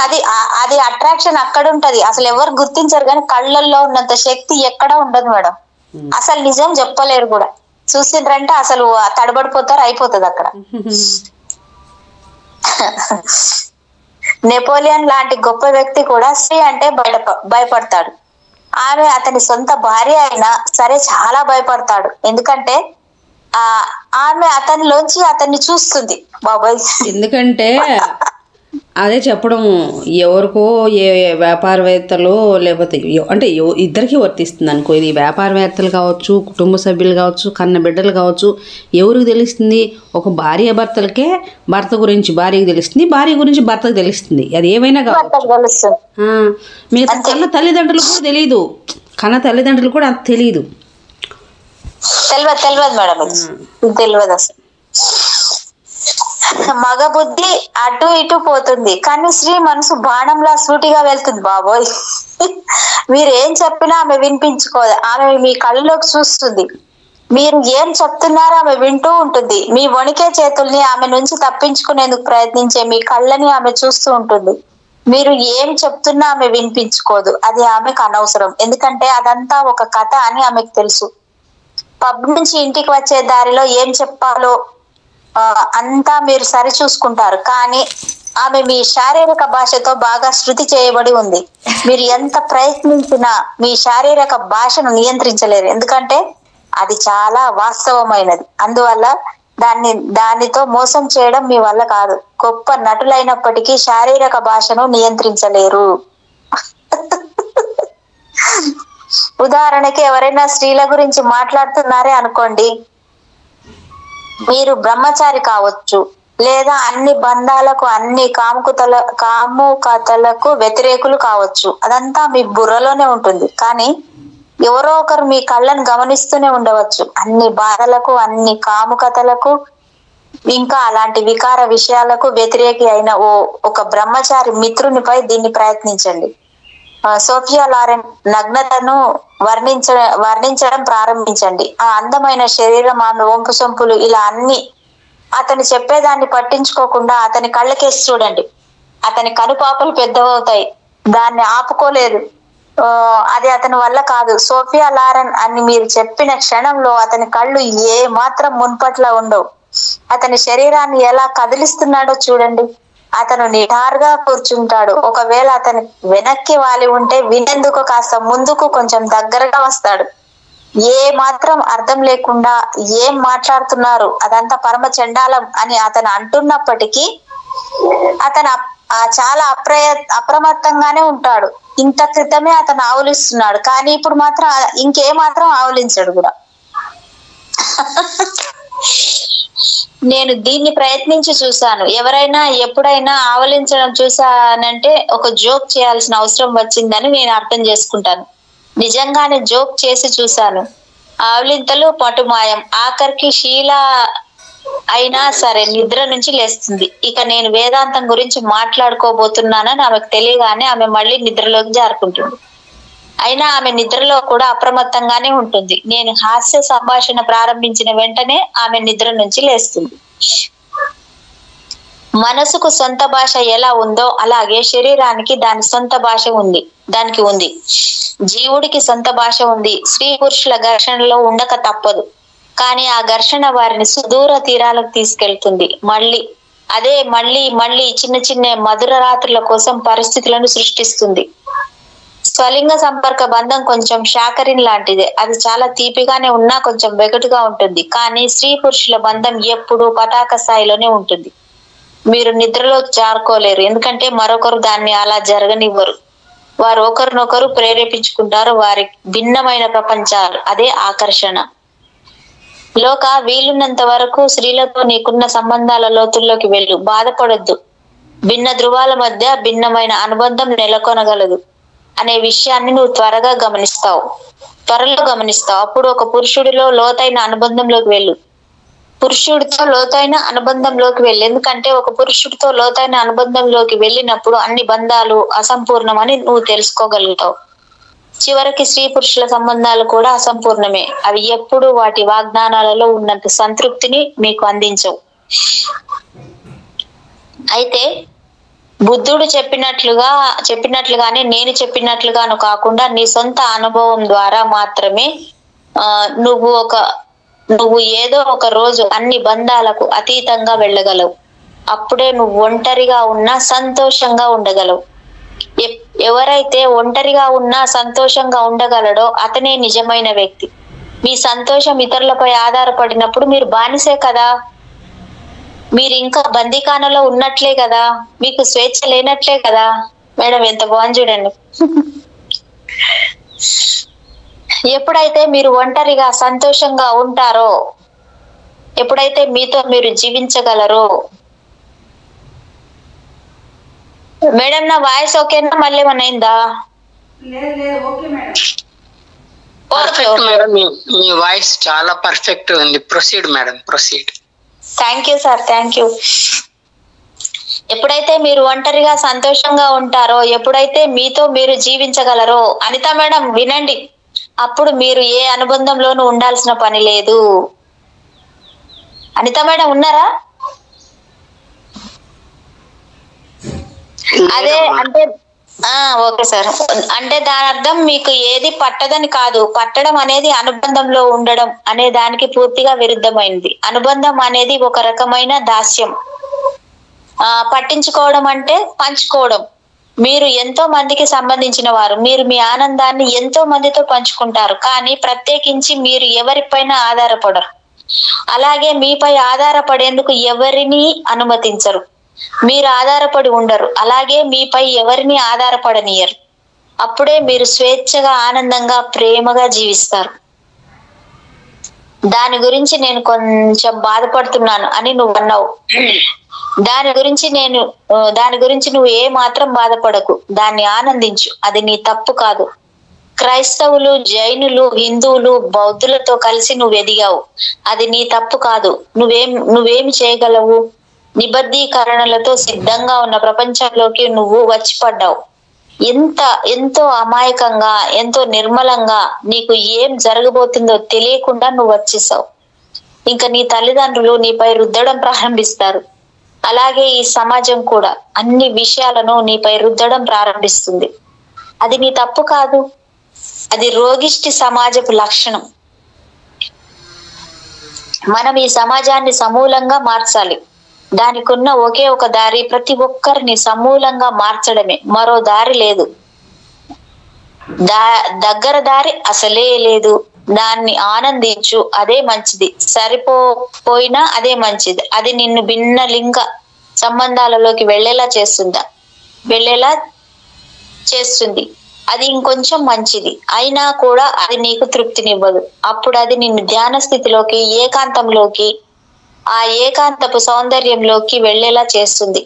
అది అట్రాక్షన్ అక్కడ ఉంటది. అసలు ఎవరు గుర్తించరు కానీ కళ్ళల్లో ఉన్నంత శక్తి ఎక్కడ ఉండదు మేడం. అసలు నిజం చెప్పలేరు కూడా. చూసిండ్రంటే అసలు తడబడిపోతారు, అయిపోతుంది అక్కడ. నెపోలియన్ లాంటి గొప్ప వ్యక్తి కూడా స్త్రీ అంటే భయపడతాడు. ఆమె అతని సొంత భార్య అయినా సరే చాలా భయపడతాడు. ఎందుకంటే ఆమె అతన్ని చూస్తుంది బాబాయ్. ఎందుకంటే అదే చెప్పడం ఎవరికో ఏ వ్యాపారవేత్తలు లేకపోతే అంటే ఇద్దరికి వర్తిస్తుంది అనుకో. ఇది వ్యాపారవేత్తలు కావచ్చు, కుటుంబ సభ్యులు కావచ్చు, కన్న బిడ్డలు కావచ్చు. ఎవరికి తెలుస్తుంది? ఒక భార్య భర్తలకే భర్త గురించి భార్యకి తెలుస్తుంది, భార్య గురించి భర్తకు తెలుస్తుంది. అది ఏమైనా కావచ్చు. మిగతా కన్న తల్లిదండ్రులకు కూడా తెలియదు, కన్న తల్లిదండ్రులు కూడా అంత తెలియదు మేడం, తెలియదు అసలు. మగ బుద్ధి అటు ఇటు పోతుంది కానీ స్త్రీ మనసు బాణంలా సూటిగా వెళ్తుంది బాబోయ్. మీరు ఏం చెప్పినా ఆమె వినిపించుకోదు. ఆమె మీ కళ్ళలోకి చూస్తుంది. మీరు ఏం చెప్తున్నారో ఆమె వింటూ ఉంటుంది. మీ వణికే చేతుల్ని ఆమె నుంచి తప్పించుకునేందుకు ప్రయత్నించే మీ కళ్ళని ఆమె చూస్తూ ఉంటుంది. మీరు ఏం చెప్తున్నా ఆమె వినిపించుకోదు. అది ఆమెకు అనవసరం, ఎందుకంటే అదంతా ఒక కథ అని ఆమెకు తెలుసు. పబ్ నుంచి ఇంటికి వచ్చే దారిలో ఏం చెప్పాలో అంతా మీరు సరి చూసుకుంటారు, కానీ ఆమె మీ శారీరక భాషతో బాగా శృతి చేయబడి ఉంది. మీరు ఎంత ప్రయత్నించినా మీ శారీరక భాషను నియంత్రించలేరు, ఎందుకంటే అది చాలా వాస్తవమైనది. అందువల్ల దానితో మోసం చేయడం మీ వల్ల కాదు. గొప్ప నటులైనప్పటికీ శారీరక భాషను నియంత్రించలేరు. ఉదాహరణకి ఎవరైనా స్త్రీల గురించి మాట్లాడుతున్నారే అనుకోండి, మీరు బ్రహ్మచారి కావచ్చు, లేదా అన్ని బంధాలకు అన్ని కాముకతలకు వ్యతిరేకులు కావచ్చు. అదంతా మీ బుర్రలోనే ఉంటుంది, కానీ ఎవరో ఒకరు మీ కళ్ళను గమనిస్తూనే ఉండవచ్చు. అన్ని బాధలకు, అన్ని కాముకతలకు, ఇంకా అలాంటి వికార విషయాలకు వ్యతిరేకి అయిన ఒక బ్రహ్మచారి మిత్రునిపై దీన్ని ప్రయత్నించండి. సోఫియా లారెన్ నగ్నతను వర్ణించడం ప్రారంభించండి. ఆ అందమైన శరీరం, ఆమె వంపు సొంపులు, ఇలా అన్ని అతను చెప్పేదాన్ని పట్టించుకోకుండా అతని కళ్ళకేసి చూడండి. అతని కనుపాపలు పెద్దవవుతాయి. దాన్ని ఆపుకోలేదు. అది అతని వల్ల కాదు. సోఫియా లారెన్ అని మీరు చెప్పిన క్షణంలో అతని కళ్ళు ఏ మాత్రం మున్పట్లా ఉండవు. అతని శరీరాన్ని ఎలా కదిలిస్తున్నాడో చూడండి. అతను నిటారుగా కూర్చుంటాడు. ఒకవేళ అతను వెనక్కి వాలి ఉంటే వినేందుకు కాస్త ముందుకు కొంచెం దగ్గరగా వస్తాడు. ఏ మాత్రం అర్థం లేకుండా ఏం మాట్లాడుతున్నారు, అదంతా పరమ చండాలం అని అతను అంటున్నప్పటికీ అతను చాలా అప్రమత్తంగానే ఉంటాడు. ఇంత క్రితమే అతను ఆవులిస్తున్నాడు, కానీ ఇప్పుడు మాత్రం ఇంకేమాత్రం ఆవులించడు కూడా. నేను దీన్ని ప్రయత్నించి చూశాను. ఎవరైనా ఎప్పుడైనా ఆవలించడం చూశానంటే ఒక జోక్ చేయాల్సిన అవసరం వచ్చిందని నేను అర్థం చేసుకుంటాను. నిజంగానే జోక్ చేసి చూశాను. ఆవలింతలు పటుమాయం. ఆఖరికి షీలా అయినా సరే నిద్ర నుంచి లేస్తుంది. ఇక నేను వేదాంతం గురించి మాట్లాడుకోబోతున్నానని ఆమెకు తెలియగానే ఆమె మళ్ళీ నిద్రలోకి జారుకుంటుంది. అయినా ఆమె నిద్రలో కూడా అప్రమత్తంగానే ఉంటుంది. నేను హాస్య సంభాషణ ప్రారంభించిన వెంటనే ఆమె నిద్ర నుంచి లేస్తుంది. మనసుకు సొంత భాష ఎలా ఉందో అలాగే శరీరానికి దాని సొంత భాష దానికి ఉంది. జీవుడికి సొంత భాష ఉంది. స్త్రీ పురుషుల ఘర్షణలో ఉండక తప్పదు, కానీ ఆ ఘర్షణ వారిని సుదూర తీరాలకు తీసుకెళ్తుంది. మళ్ళీ చిన్న చిన్న మధుర రాత్రుల కోసం పరిస్థితులను సృష్టిస్తుంది. స్వలింగ సంపర్క బంధం కొంచెం శాకరిన్ లాంటిదే. అది చాలా తీపిగానే ఉన్నా కొంచెం వెగటుగా ఉంటుంది. కానీ స్త్రీ పురుషుల బంధం ఎప్పుడూ పతాక స్థాయిలోనే ఉంటుంది. మీరు నిద్రలో జారుకోలేరు, ఎందుకంటే మరొకరు దాన్ని అలా జరగనివ్వరు. వారు ఒకరినొకరు ప్రేరేపించుకుంటారు, వారి భిన్నమైన ప్రపంచాలు, అదే ఆకర్షణ. లోక వీలున్నంత వరకు స్త్రీలతో నీకున్న సంబంధాల లోతుల్లోకి వెళ్ళు, బాధపడొద్దు. భిన్న ధృవాల మధ్య భిన్నమైన అనుబంధం నెలకొనగలదు అనే విషయాన్ని నువ్వు త్వరలో గమనిస్తావు. అప్పుడు ఒక పురుషుడిలో లోతైన అనుబంధంలోకి వెళ్ళు. ఎందుకంటే ఒక పురుషుడితో లోతైన అనుబంధంలోకి వెళ్ళినప్పుడు అన్ని బంధాలు అసంపూర్ణమని నువ్వు తెలుసుకోగలుగుతావు. చివరికి స్త్రీ పురుషుల సంబంధాలు కూడా అసంపూర్ణమే. అవి ఎప్పుడు వాటి వాగ్దానాలలో ఉన్నంత సంతృప్తిని మీకు అందించవు. అయితే బుద్ధుడు చెప్పినట్లుగానే నేను చెప్పినట్లుగాను కాకుండా నీ సొంత అనుభవం ద్వారా మాత్రమే నువ్వు ఏదో ఒక రోజు అన్ని బంధాలకు అతీతంగా వెళ్ళగలవు. అప్పుడే నువ్వు ఒంటరిగా ఉన్నా సంతోషంగా ఉండగలవు. ఎవరైతే ఒంటరిగా ఉన్నా సంతోషంగా ఉండగలడో అతనే నిజమైన వ్యక్తి. మీ సంతోషం ఇతరులపై ఆధారపడినప్పుడు మీరు బానిసే కదా, మీరు ఇంకా బందీఖానలో ఉన్నట్లే కదా, మీకు స్వేచ్ఛ లేనట్లే కదా. మేడం ఎంత బాగుంది చూడండి. ఎప్పుడైతే మీరు ఒంటరిగా సంతోషంగా ఉంటారో, ఎప్పుడైతే మీతో మీరు జీవించగలరో. మేడం నా వాయిస్ ఓకేనా, మళ్ళీ ఏమన్నా అయిందా? మీ వాయిస్ చాలా పర్ఫెక్ట్ ఉంది. Proceed madam, proceed. Thank you sir, thank you. ఎప్పుడైతే మీరు ఒంటరిగా సంతోషంగా ఉంటారో, ఎప్పుడైతే మీతో మీరు జీవించగలరో, అనిత మేడం వినండి, అప్పుడు మీరు ఏ అనుబంధంలోనూ ఉండాల్సిన పని లేదు. అనిత మేడం ఉన్నారా? అదే అంటే ఓకే సార్. అంటే దాని అర్థం మీకు ఏది పట్టదని కాదు. పట్టడం అనేది అనుబంధంలో ఉండడం అనే దానికి పూర్తిగా విరుద్ధమైనది. అనుబంధం అనేది ఒక రకమైన దాస్యం. పట్టించుకోవడం అంటే పంచుకోవడం. మీరు ఎంతో మందికి సంబంధించిన వారు, మీరు మీ ఆనందాన్ని ఎంతో మందితో పంచుకుంటారు, కానీ ప్రత్యేకించి మీరు ఎవరిపైన ఆధారపడరు. అలాగే మీపై ఆధారపడేందుకు ఎవరిని అనుమతించరు. మీరు ఆధారపడి ఉండరు, అలాగే మీపై ఎవరిని ఆధారపడనియరు. అప్పుడే మీరు స్వేచ్ఛగా, ఆనందంగా, ప్రేమగా జీవిస్తారు. దాని గురించి నేను కొంచెం బాధపడుతున్నాను అని నువ్వు అన్నావు. దాని గురించి నువ్వు ఏ మాత్రం బాధపడకు, దాన్ని ఆనందించు. అది నీ తప్పు కాదు. క్రైస్తవులు, జైనులు, హిందువులు, బౌద్ధులతో కలిసి నువ్వు ఎదిగావు. అది నీ తప్పు కాదు. నువ్వేమి చేయగలవు? నిబద్ధీకరణలతో సిద్ధంగా ఉన్న ప్రపంచంలోకి నువ్వు వచ్చి పడ్డావు. ఎంతో అమాయకంగా, ఎంతో నిర్మలంగా, నీకు ఏం జరగబోతుందో తెలియకుండా నువ్వు వచ్చేసావు. ఇంకా నీ తల్లిదండ్రులు నీపై రుద్దడం ప్రారంభిస్తారు. అలాగే ఈ సమాజం కూడా అన్ని విషయాలను నీపై రుద్దడం ప్రారంభిస్తుంది. అది నీ తప్పు కాదు. అది రోగిష్టి సమాజపు లక్షణం. మనం ఈ సమాజాన్ని సమూలంగా మార్చాలి. దానికి ఉన్న ఒకే ఒక దారి ప్రతి ఒక్కరిని సమూలంగా మార్చడమే. మరో దారి లేదు. దగ్గర దారి అసలే లేదు. దాన్ని ఆనందించు, అదే మంచిది. సరిపోయినా అదే మంచిది. అది నిన్ను భిన్న లింగ సంబంధాలలోకి వెళ్ళేలా చేస్తుంది. అది ఇంకొంచెం మంచిది అయినా కూడా అది నీకు తృప్తినివ్వదు. అప్పుడు అది నిన్ను ధ్యాన స్థితిలోకి, ఏకాంతంలోకి, ఆ ఏకాంతపు సౌందర్యంలోకి వెళ్ళేలా చేస్తుంది.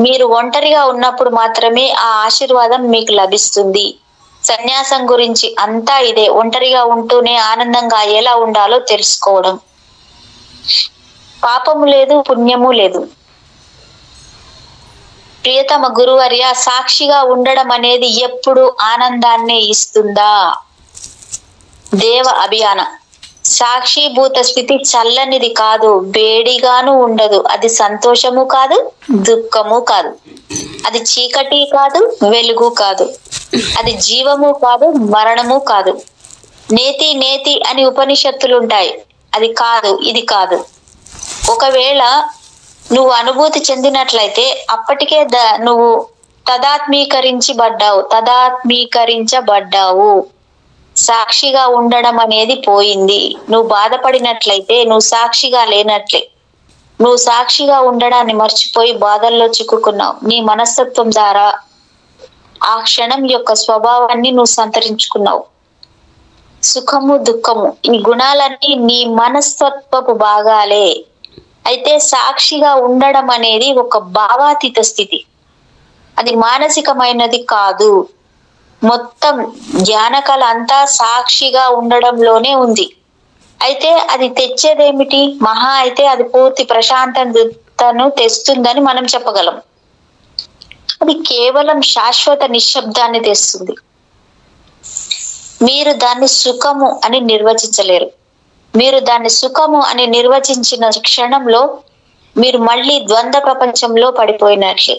మీరు ఒంటరిగా ఉన్నప్పుడు మాత్రమే ఆ ఆశీర్వాదం మీకు లభిస్తుంది. సన్యాసం గురించి అంతా ఇదే. ఒంటరిగా ఉంటూనే ఆనందంగా ఎలా ఉండాలో తెలుసుకోవడం. పాపము లేదు, పుణ్యము లేదు. ప్రియతమ గురువర్య, సాక్షిగా ఉండడం అనేది ఎప్పుడు ఆనందాన్నే ఇస్తుందా? దేవ అభియాన. సాక్షిభూత స్థితి చల్లనిది కాదు, వేడిగాను ఉండదు. అది సంతోషము కాదు, దుఃఖము కాదు. అది చీకటి కాదు, వెలుగు కాదు. అది జీవము కాదు, మరణము కాదు. నేతి అని ఉపనిషత్తులుంటాయి. అది కాదు, ఇది కాదు. ఒకవేళ నువ్వు అనుభూతి చెందినట్లయితే అప్పటికే నువ్వు తదాత్మీకరించబడ్డావు. సాక్షిగా ఉండడం అనేది పోయింది. నువ్వు బాధపడినట్లయితే నువ్వు సాక్షిగా లేనట్లే. నువ్వు సాక్షిగా ఉండడాన్ని మర్చిపోయి బాధల్లో చిక్కుకున్నావు. నీ మనస్తత్వం ద్వారా ఆ క్షణం యొక్క స్వభావాన్ని నువ్వు సంతరించుకున్నావు. సుఖము దుఃఖము ఈ గుణాలన్నీ నీ మనస్తత్వపు భాగాలే. అయితే సాక్షిగా ఉండడం అనేది ఒక భావాతీత స్థితి, అది మానసికమైనది కాదు. మొత్తం జ్ఞానకళ అంతా సాక్షిగా ఉండడంలోనే ఉంది. అయితే అది తెచ్చేదేమిటి? మహా అయితే అది పూర్తి ప్రశాంతతను తెస్తుందని మనం చెప్పగలం. అది కేవలం శాశ్వత నిశ్శబ్దాన్ని తెస్తుంది. మీరు దాన్ని సుఖము అని నిర్వచించలేరు. మీరు దాన్ని సుఖము అని నిర్వచించిన క్షణంలో మీరు మళ్ళీ ద్వంద్వ ప్రపంచంలో పడిపోయినట్లే.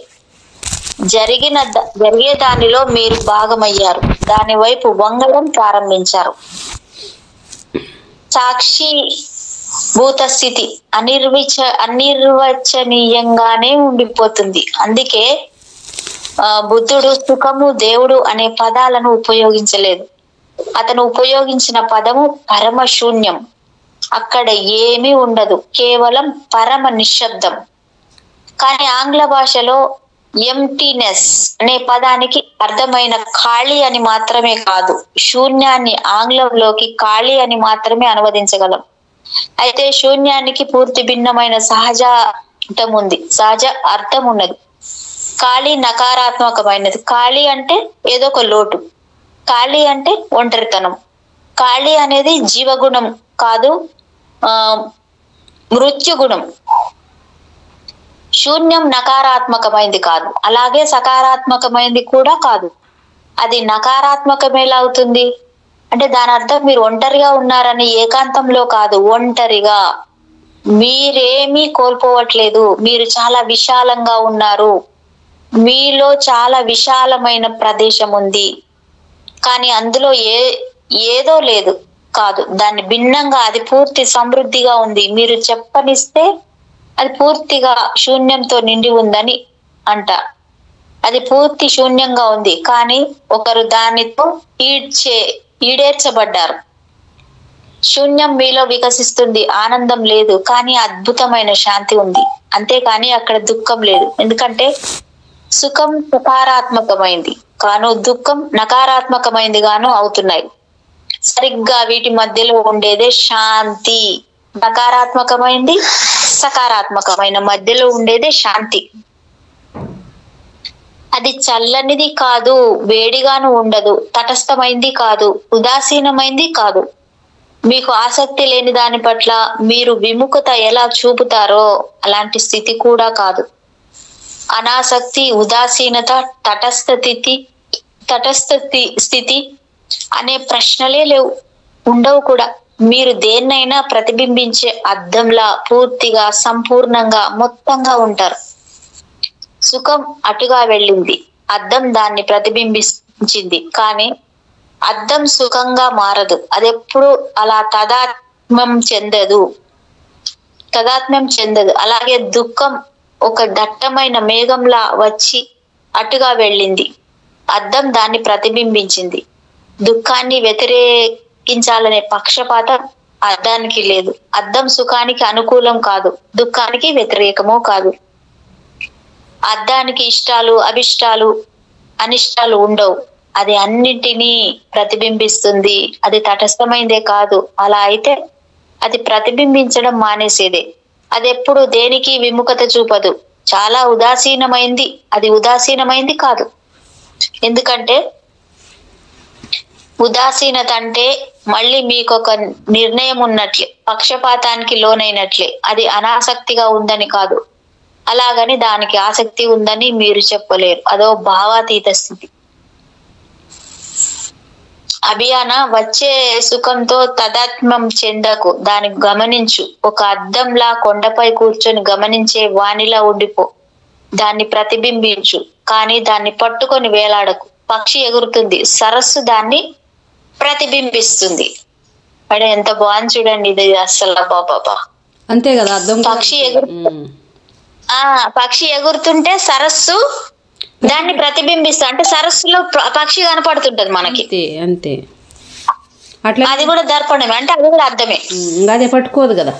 జరిగే దానిలో మీరు భాగమయ్యారు, దాని వైపు వంగడం ప్రారంభించారు. సాక్షి భూత స్థితి అనిర్వచనీయంగానే ఉండిపోతుంది. అందుకే బుద్ధుడు సుఖము దేవుడు అనే పదాలను ఉపయోగించలేదు. అతను ఉపయోగించిన పదము పరమ శూన్యం. అక్కడ ఏమీ ఉండదు, కేవలం పరమ నిశ్శబ్దం. కానీ ఆంగ్ల భాషలో ఎంటీనెస్ అనే పదానికి అర్థమైన ఖాళీ అని మాత్రమే కాదు, శూన్యాన్ని ఆంగ్లంలోకి ఖాళీ అని మాత్రమే అనువదించగలం. అయితే శూన్యానికి పూర్తి భిన్నమైన సహజ అర్థం ఉన్నది. ఖాళీ నకారాత్మకమైనది. ఖాళీ అంటే ఏదో ఒక లోటు, ఖాళీ అంటే ఒంటరితనం. ఖాళీ అనేది జీవగుణం కాదు, మృత్యుగుణం. శూన్యం నకారాత్మకమైంది కాదు, అలాగే సకారాత్మకమైంది కూడా కాదు. అది నకారాత్మకం ఎలా అవుతుంది అంటే దాని అర్థం మీరు ఒంటరిగా ఉన్నారని ఏకాంతంలో కాదు, ఒంటరిగా. మీరేమీ కోల్పోవట్లేదు, మీరు చాలా విశాలంగా ఉన్నారు. మీలో చాలా విశాలమైన ప్రదేశం ఉంది, కానీ అందులో ఏదో లేదు కాదు, దాన్ని భిన్నంగా అది పూర్తి సమృద్ధిగా ఉంది. మీరు చెప్పనిస్తే అది పూర్తిగా శూన్యంతో నిండి ఉందని అంటారు. అది పూర్తి శూన్యంగా ఉంది, కానీ ఒకరు దానితో ఈడేర్చబడ్డారు. శూన్యం మీలో వికసిస్తుంది, ఆనందం లేదు, కానీ అద్భుతమైన శాంతి ఉంది. అంతేకాని అక్కడ దుఃఖం లేదు. ఎందుకంటే సుఖం సకారాత్మకమైంది గాను, దుఃఖం నకారాత్మకమైంది గాను అవుతున్నాయి. సరిగ్గా వీటి మధ్యలో ఉండేదే శాంతి. నకారాత్మకమైంది సకారాత్మకమైన మధ్యలో ఉండేదే శాంతి. అది చల్లనిది కాదు, వేడిగాను ఉండదు, తటస్థమైంది కాదు, ఉదాసీనమైంది కాదు. మీకు ఆసక్తి లేని దాని పట్ల మీరు విముఖత ఎలా చూపుతారో అలాంటి స్థితి కూడా కాదు. అనాసక్తి, ఉదాసీనత, తటస్థ స్థితి అనే ప్రశ్నలే లేవు, ఉండవు కూడా. మీరు దేన్నైనా ప్రతిబింబించే అద్దంలా పూర్తిగా సంపూర్ణంగా మొత్తంగా ఉంటారు. సుఖం అటుగా వెళ్ళింది, అద్దం దాన్ని ప్రతిబింబించింది, కానీ అద్దం సుఖంగా మారదు. అదెప్పుడు అలా తాదాత్మ్యం చెందదు. అలాగే దుఃఖం ఒక దట్టమైన మేఘంలా వచ్చి అటుగా వెళ్ళింది, అద్దం దాన్ని ప్రతిబింబించింది. దుఃఖాన్ని వ్యతిరేకించాలనే పక్షపాతం అద్దానికి లేదు. అద్దం సుఖానికి అనుకూలం కాదు, దుఃఖానికి వ్యతిరేకము కాదు. అద్దానికి ఇష్టాలు, అభిష్టాలు, అనిష్టాలు ఉండవు. అది అన్నిటినీ ప్రతిబింబిస్తుంది. అది తటస్థమైందే కాదు. అలా అయితే అది ప్రతిబింబించడం మానేసేదే. అది ఎప్పుడు దేనికి విముఖత చూపదు. చాలా ఉదాసీనమైంది, అది ఉదాసీనమైంది కాదు. ఎందుకంటే ఉదాసీనత అంటే మళ్ళీ మీకు ఒక నిర్ణయం ఉన్నట్లే, పక్షపాతానికి లోనైనట్లే. అది అనాసక్తిగా ఉందని కాదు, అలాగని దానికి ఆసక్తి ఉందని మీరు చెప్పలేరు. అదో భావాతీత స్థితి. అభియాన వచ్చే సుఖంతో తదాత్మ్యం చెందకు, దాన్ని గమనించు. ఒక అద్దంలా కొండపై కూర్చొని గమనించే వానిలా ఉండిపో. దాన్ని ప్రతిబింబించు, కానీ దాన్ని పట్టుకొని వేలాడకు. పక్షి ఎగురుతుంది, సరస్సు దాన్ని ప్రతిబింబిస్తుంది. అంటే ఎంత బాగుంది చూడండి ఇది అస్సలు. బాబా అంతే కదా, అర్థం. పక్షి ఎగురుతుంటే సరస్సు దాన్ని ప్రతిబింబిస్తా, అంటే సరస్సులో పక్షి కనపడుతుంటది మనకి. అంతే అట్లా. అది కూడా దర్పణమే, అంటే అది కూడా అర్థమే. అదే పట్టుకోదు కదా.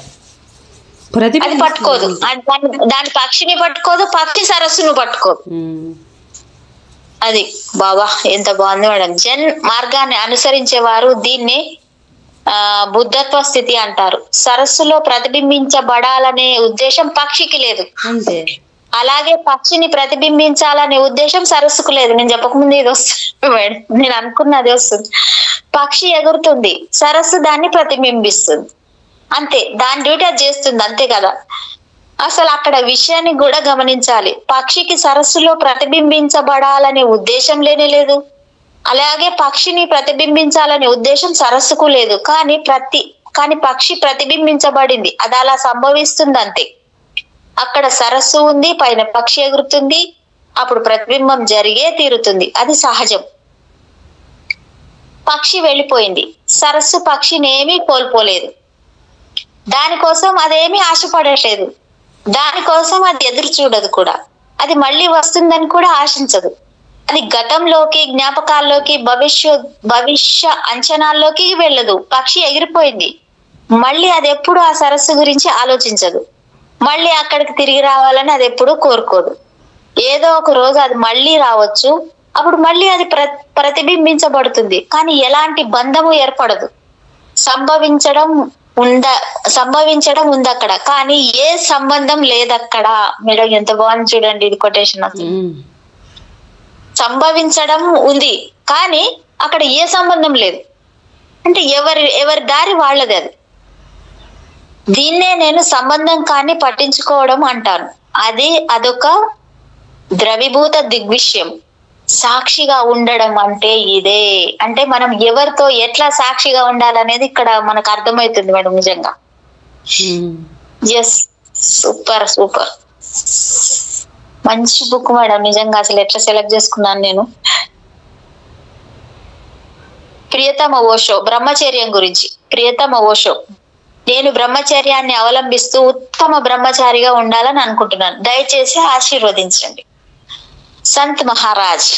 అది పట్టుకోదు, దాని పక్షిని పట్టుకోదు, పక్షి సరస్సును పట్టుకోదు. అది బాబా ఎంత బాగుంది మేడం. జన్ మార్గాన్ని అనుసరించే వారు దీన్ని బుద్ధత్వ స్థితి అంటారు. సరస్సులో ప్రతిబింబించబడాలనే ఉద్దేశం పక్షికి లేదు, అలాగే పక్షిని ప్రతిబింబించాలనే ఉద్దేశం సరస్సుకు లేదు. నేను చెప్పకముందు ఇది వస్తుంది మేడం, నేను అనుకున్నది వస్తుంది. పక్షి ఎగురుతుంది, సరస్సు దాన్ని ప్రతిబింబిస్తుంది, అంతే. దాని డ్యూటీ అది చేస్తుంది, అంతే కదా. అసలు అక్కడ విషయాన్ని కూడా గమనించాలి. పక్షికి సరస్సులో ప్రతిబింబించబడాలనే ఉద్దేశం లేనే లేదు, అలాగే పక్షిని ప్రతిబింబించాలనే ఉద్దేశం సరస్సుకు లేదు. కానీ పక్షి ప్రతిబింబించబడింది, అది అలా సంభవిస్తుంది, అంతే. అక్కడ సరస్సు ఉంది, పైన పక్షి ఎగురుతుంది, అప్పుడు ప్రతిబింబం జరిగే తీరుతుంది, అది సహజం. పక్షి వెళ్ళిపోయింది, సరస్సు పక్షిని ఏమీ కోల్పోలేదు, దానికోసం అదేమీ ఆశపడట్లేదు, దానికోసం అది ఎదురు చూడదు కూడా, అది మళ్ళీ వస్తుందని కూడా ఆశించదు. అది గతంలోకి, జ్ఞాపకాల్లోకి, భవిష్య అంచనాల్లోకి వెళ్ళదు. పక్షి ఎగిరిపోయింది, మళ్ళీ అది ఎప్పుడు ఆ సరస్సు గురించి ఆలోచించదు, మళ్ళీ అక్కడికి తిరిగి రావాలని అది ఎప్పుడూ కోరుకోదు. ఏదో ఒక రోజు అది మళ్ళీ రావచ్చు, అప్పుడు మళ్ళీ అది ప్రతిబింబించబడుతుంది, కానీ ఎలాంటి బంధము ఏర్పడదు. సంభవించడం ఉంది అక్కడ, కానీ ఏ సంబంధం లేదక్కడ. మేడం ఎంత బాగుంది చూడండి, ఇది కొటేషన్. అసలు సంభవించడం ఉంది, కానీ అక్కడ ఏ సంబంధం లేదు, అంటే ఎవరి దారి వాళ్ళది. అది దీన్నే నేను సంబంధం కానీ పట్టించుకోవడం అంటాను. అదొక ద్రవీభూత దిగ్విషయం. సాక్షిగా ఉండడం అంటే ఇదే. అంటే మనం ఎవరితో ఎట్లా సాక్షిగా ఉండాలనేది ఇక్కడ మనకు అర్థమవుతుంది మేడం, నిజంగా. ఎస్, సూపర్ సూపర్, మంచి బుక్ మేడం, నిజంగా. అసలు ఎట్లా సెలెక్ట్ చేసుకున్నాను నేను. ప్రియతమ ఓషో, బ్రహ్మచర్యం గురించి. ప్రియతమ ఓషో, నేను బ్రహ్మచర్యాన్ని అవలంబిస్తూ ఉత్తమ బ్రహ్మచారిగా ఉండాలని అనుకుంటున్నాను, దయచేసి ఆశీర్వదించండి. సంత్ మహారాజ్,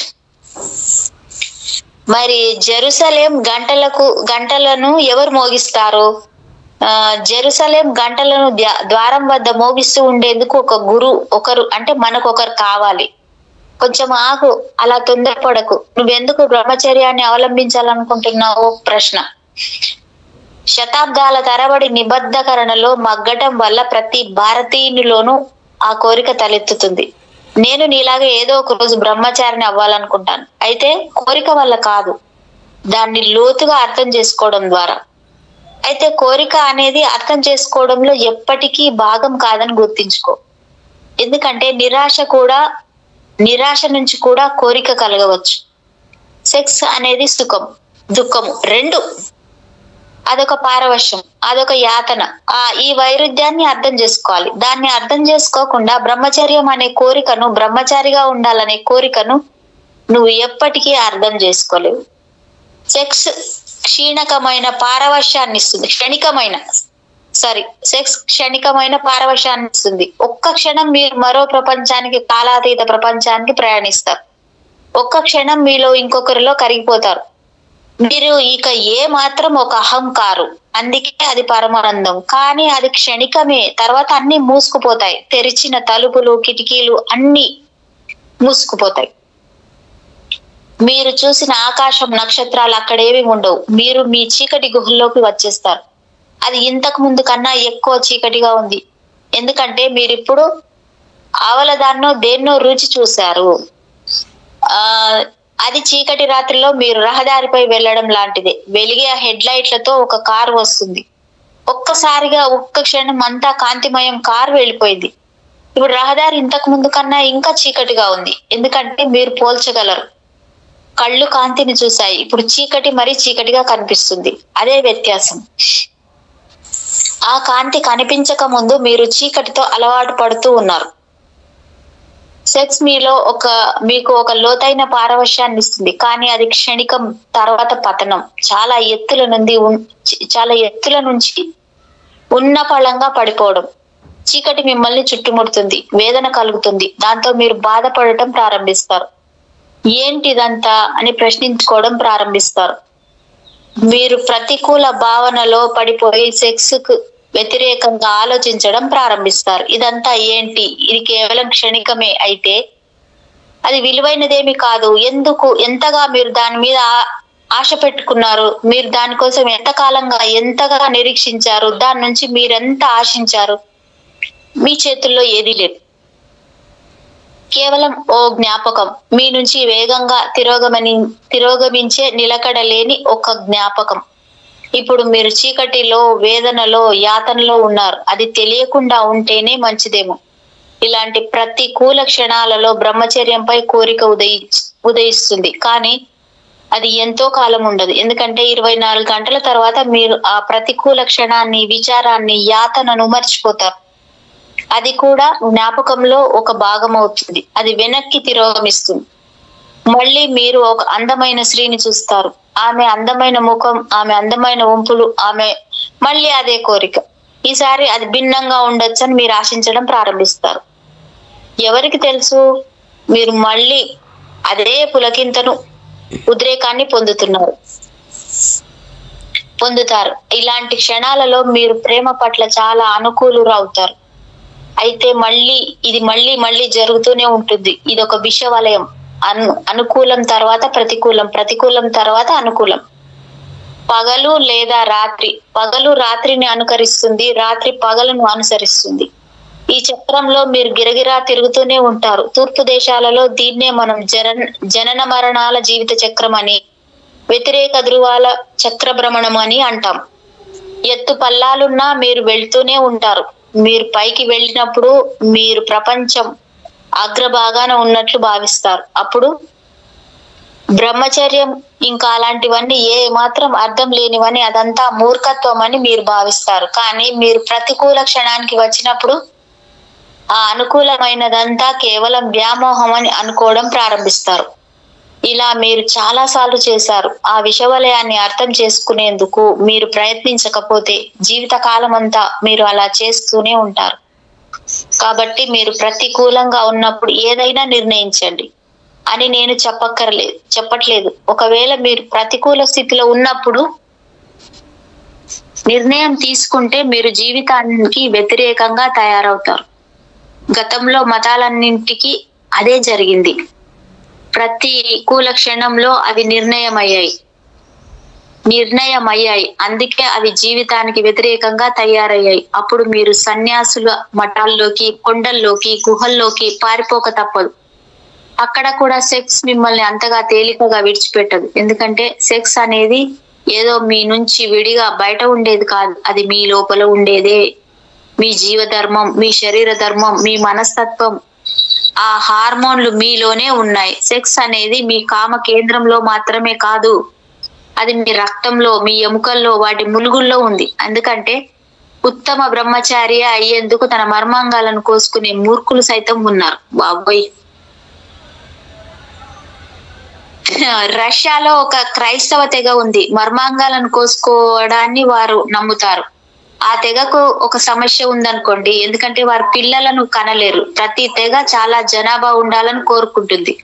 మరి జెరూసలేం గంటలను ఎవరు మోగిస్తారు? జెరూసలేం గంటలను ద్వారం వద్ద మోగిస్తూ ఉండేందుకు ఒకరు అంటే మనకొకరు కావాలి. కొంచెం ఆగు, అలా తొందరపడకు. నువ్వెందుకు బ్రహ్మచర్యాన్ని అవలంబించాలనుకుంటున్నావు? ప్రశ్న. శతాబ్దాల తరబడి నిబద్ధకరణలో మగ్గటం వల్ల ప్రతి భారతీయునిలోనూ ఆ కోరిక తలెత్తుతుంది. నేను నీలాగా ఏదో ఒక రోజు బ్రహ్మచారిని అవ్వాలనుకుంటాను. అయితే కోరిక వల్ల కాదు, దాన్ని లోతుగా అర్థం చేసుకోవడం ద్వారా. అయితే కోరిక అనేది అర్థం చేసుకోవడంలో ఎప్పటికీ భాగం కాదని గుర్తించుకో. ఎందుకంటే నిరాశ నుంచి కూడా కోరిక కలగవచ్చు. సెక్స్ అనేది సుఖం, దుఃఖము రెండు. అదొక పారవశ్యం, అదొక యాతన. ఈ వైరుధ్యాన్ని అర్థం చేసుకోవాలి. దాన్ని అర్థం చేసుకోకుండా బ్రహ్మచర్యం అనే కోరికను, బ్రహ్మచారిగా ఉండాలనే కోరికను నువ్వు ఎప్పటికీ అర్థం చేసుకోలేవు. సెక్స్ క్షణికమైన పారవశ్యాన్ని ఇస్తుంది. సెక్స్ క్షణికమైన పారవశ్యాన్ని ఇస్తుంది. ఒక్క క్షణం మీరు మరో ప్రపంచానికి, కాలాతీత ప్రపంచానికి ప్రయాణిస్తారు. ఒక్క క్షణం మీలో ఇంకొకరిలో కరిగిపోతారు. మీరు ఇక ఏ మాత్రం ఒక అహంకారు, అందుకే అది పరమానందం. కానీ అది క్షణికమే, తర్వాత అన్ని మూసుకుపోతాయి. తెరిచిన తలుపులు, కిటికీలు అన్ని మూసుకుపోతాయి. మీరు చూసిన ఆకాశం, నక్షత్రాలు అక్కడేవి ఉండవు. మీరు మీ చీకటి గుహల్లోకి వచ్చేస్తారు. అది ఇంతకు ముందు కన్నా ఎక్కువ చీకటిగా ఉంది, ఎందుకంటే మీరిప్పుడు ఆవలదాన్నో దేన్నో రుచి చూశారు. అది చీకటి రాత్రిలో మీరు రహదారిపై వెళ్ళడం లాంటిదే. వెలిగే ఆ హెడ్ లైట్లతో ఒక కారు వస్తుంది. ఒక్కసారిగా ఒక్క క్షణం అంతా కాంతిమయం కారు వెళ్ళిపోయింది. ఇప్పుడు రహదారి ఇంతకు ముందు కన్నా ఇంకా చీకటిగా ఉంది, ఎందుకంటే మీరు పోల్చగలరు. కళ్ళు కాంతిని చూశాయి, ఇప్పుడు చీకటి మరీ చీకటిగా కనిపిస్తుంది. అదే వ్యత్యాసం. ఆ కాంతి కనిపించక ముందు మీరు చీకటితో అలవాటు పడుతూ ఉన్నారు. సెక్స్ మీకు ఒక లోతైన పారవశ్యాన్ని ఇస్తుంది, కానీ అది క్షణికం, తర్వాత పతనం. చాలా ఎత్తుల నుంచి ఉన్న పళంగా పడిపోవడం. చీకటి మిమ్మల్ని చుట్టుముడుతుంది, వేదన కలుగుతుంది. దాంతో మీరు బాధపడటం ప్రారంభిస్తారు. ఏంటిదంతా అని ప్రశ్నించుకోవడం ప్రారంభిస్తారు. మీరు ప్రతికూల భావనలో పడిపోయి వ్యతిరేకంగా ఆలోచించడం ప్రారంభిస్తారు. ఇదంతా ఏంటి? ఇది కేవలం క్షణికమే అయితే అది విలువైనదేమి కాదు. ఎంతగా మీరు దాని మీద ఆశ పెట్టుకున్నారు, మీరు దానికోసం ఎంతగా నిరీక్షించారు, దాని నుంచి మీరెంత ఆశించారు, మీ చేతుల్లో ఏదీ లేదు. కేవలం ఓ జ్ఞాపకం, మీ నుంచి వేగంగా తిరోగమించే నిలకడలేని ఒక జ్ఞాపకం. ఇప్పుడు మీరు చీకటిలో, వేదనలో, యాతనలో ఉన్నారు. అది తెలియకుండా ఉంటేనే మంచిదేమో. ఇలాంటి ప్రతికూల క్షణాలలో బ్రహ్మచర్యంపై కోరిక ఉదయిస్తుంది, కానీ అది ఎంతో కాలం ఉండదు. ఎందుకంటే 24 గంటల తర్వాత మీరు ఆ ప్రతికూల క్షణాన్ని, విచారాన్ని, యాతనను మర్చిపోతారు. అది కూడా జ్ఞాపకంలో ఒక భాగం అవుతుంది. అది వెనక్కి తిరోగమిస్తుంది. మళ్ళీ మీరు ఒక అందమైన స్త్రీని చూస్తారు. ఆమె అందమైన ముఖం, ఆమె అందమైన వంపులు, ఆమె మళ్ళీ అదే కోరిక. ఈసారి అది భిన్నంగా ఉండొచ్చని మీరు ఆశించడం ప్రారంభిస్తారు. ఎవరికి తెలుసు, మీరు మళ్ళీ అదే పులకింతను, ఉద్రేకాన్ని పొందుతారు. ఇలాంటి క్షణాలలో మీరు ప్రేమ పట్ల చాలా అనుకూలురు అవుతారు. అయితే ఇది మళ్ళీ జరుగుతూనే ఉంటుంది. ఇది ఒక విష వలయం. అనుకూలం తర్వాత ప్రతికూలం, ప్రతికూలం తర్వాత అనుకూలం. పగలు లేదా రాత్రి, పగలు రాత్రిని అనుకరిస్తుంది, రాత్రి పగలను అనుసరిస్తుంది. ఈ చక్రంలో మీరు గిరగిరా తిరుగుతూనే ఉంటారు. తూర్పు దేశాలలో దీన్నే మనం జనన మరణాల జీవిత చక్రం అని, వ్యతిరేక ధృవాల చక్రభ్రమణం అని అంటాం. ఎత్తు పల్లాలున్నా మీరు వెళ్తూనే ఉంటారు. మీరు పైకి వెళ్ళినప్పుడు మీరు ప్రపంచం అగ్రభాగాన ఉన్నట్లు భావిస్తారు. అప్పుడు బ్రహ్మచర్యం ఇంకా అలాంటివన్నీ ఏ మాత్రం అర్థం లేనివని, అదంతా మూర్ఖత్వం అని మీరు భావిస్తారు. కానీ మీరు ప్రతికూల క్షణానికి వచ్చినప్పుడు ఆ అనుకూలమైనదంతా కేవలం వ్యామోహం అని అనుకోవడం ప్రారంభిస్తారు. ఇలా మీరు చాలా సార్లు చేశారు. ఆ విషవలయాన్ని అర్థం చేసుకునేందుకు మీరు ప్రయత్నించకపోతే జీవితకాలం అంతా మీరు అలా చేస్తూనే ఉంటారు. కాబట్టి మీరు ప్రతికూలంగా ఉన్నప్పుడు ఏదైనా నిర్ణయించండి అని నేను చెప్పట్లేదు. ఒకవేళ మీరు ప్రతికూల స్థితిలో ఉన్నప్పుడు నిర్ణయం తీసుకుంటే మీరు జీవితానికి వ్యతిరేకంగా తయారవుతారు. గతంలో మతాలన్నింటికి అదే జరిగింది. ప్రతికూల క్షణంలో అవి నిర్ణయమయ్యాయి. అందుకే అవి జీవితానికి వ్యతిరేకంగా తయారయ్యాయి. అప్పుడు మీరు సన్యాసుల మఠాల్లోకి, కొండల్లోకి, గుహల్లోకి పారిపోక తప్పదు. అక్కడ కూడా సెక్స్ మిమ్మల్ని అంతగా తేలికగా విడిచిపెట్టదు. ఎందుకంటే సెక్స్ అనేది ఏదో మీ నుంచి విడిగా బయట ఉండేది కాదు. అది మీ లోపల ఉండేదే. మీ జీవధర్మం, మీ శరీర ధర్మం, మీ మనస్తత్వం, ఆ హార్మోన్లు మీలోనే ఉన్నాయి. సెక్స్ అనేది మీ కామ కేంద్రంలో మాత్రమే కాదు, అది మీ రక్తంలో, మీ ఎముకల్లో, వాటి ములుగుల్లో ఉంది. ఎందుకంటే ఉత్తమ బ్రహ్మచారి అయ్యేందుకు తన మర్మాంగాలను కోసుకునే మూర్ఖులు సైతం ఉన్నారు. బాబోయ్, రష్యాలో ఒక క్రైస్తవ తెగ ఉంది. మర్మాంగాలను కోసుకోవడాన్ని వారు నమ్ముతారు. ఆ తెగకు ఒక సమస్య ఉందనుకోండి, ఎందుకంటే వారు పిల్లలను కనలేరు. ప్రతి తెగ చాలా జనాభా ఉండాలని కోరుకుంటుంది.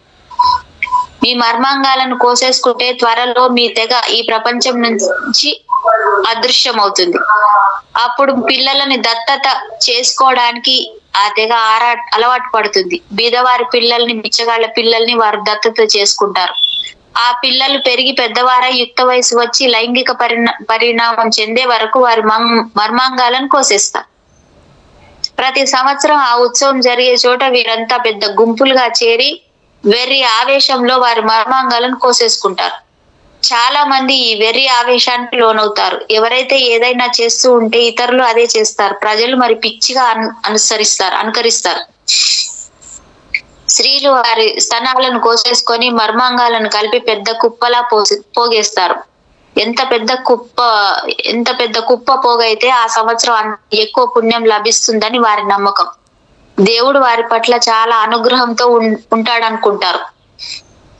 మీ మర్మాంగాలను కోసేసుకుంటే త్వరలో మీ తెగ ఈ ప్రపంచం నుంచి అదృశ్యం అవుతుంది. అప్పుడు పిల్లలని దత్తత చేసుకోవడానికి ఆ తెగ అలవాటు పడుతుంది. బీదవారి పిల్లల్ని, బిచ్చగాళ్ల పిల్లల్ని వారు దత్తత చేసుకుంటారు. ఆ పిల్లలు పెరిగి పెద్దవారై యుక్త వయసు వచ్చి లైంగిక పరిణామం చెందే వరకు వారి మర్మాంగాలను కోసేస్తారు. ప్రతి సంవత్సరం ఆ ఉత్సవం జరిగే చోట వీరంతా పెద్ద గుంపులుగా చేరి వెర్రి ఆవేశంలో వారి మర్మాంగాలను కోసేసుకుంటారు. చాలా మంది ఈ వెర్రి ఆవేశానికి లోనవుతారు. ఎవరైతే ఏదైనా చేస్తూ ఉంటే ఇతరులు అదే చేస్తారు. ప్రజలు మరి పిచ్చిగా అనుకరిస్తారు. స్త్రీలు వారి స్తనాలను కోసేసుకొని మర్మాంగాలను కలిపి పెద్ద కుప్పలా పోగేస్తారు. ఎంత పెద్ద కుప్ప పోగైతే ఆ సంవత్సరం ఎక్కువ పుణ్యం లభిస్తుందని వారి నమ్మకం. దేవుడు వారి పట్ల చాలా అనుగ్రహంతో ఉంటాడనుకుంటారు.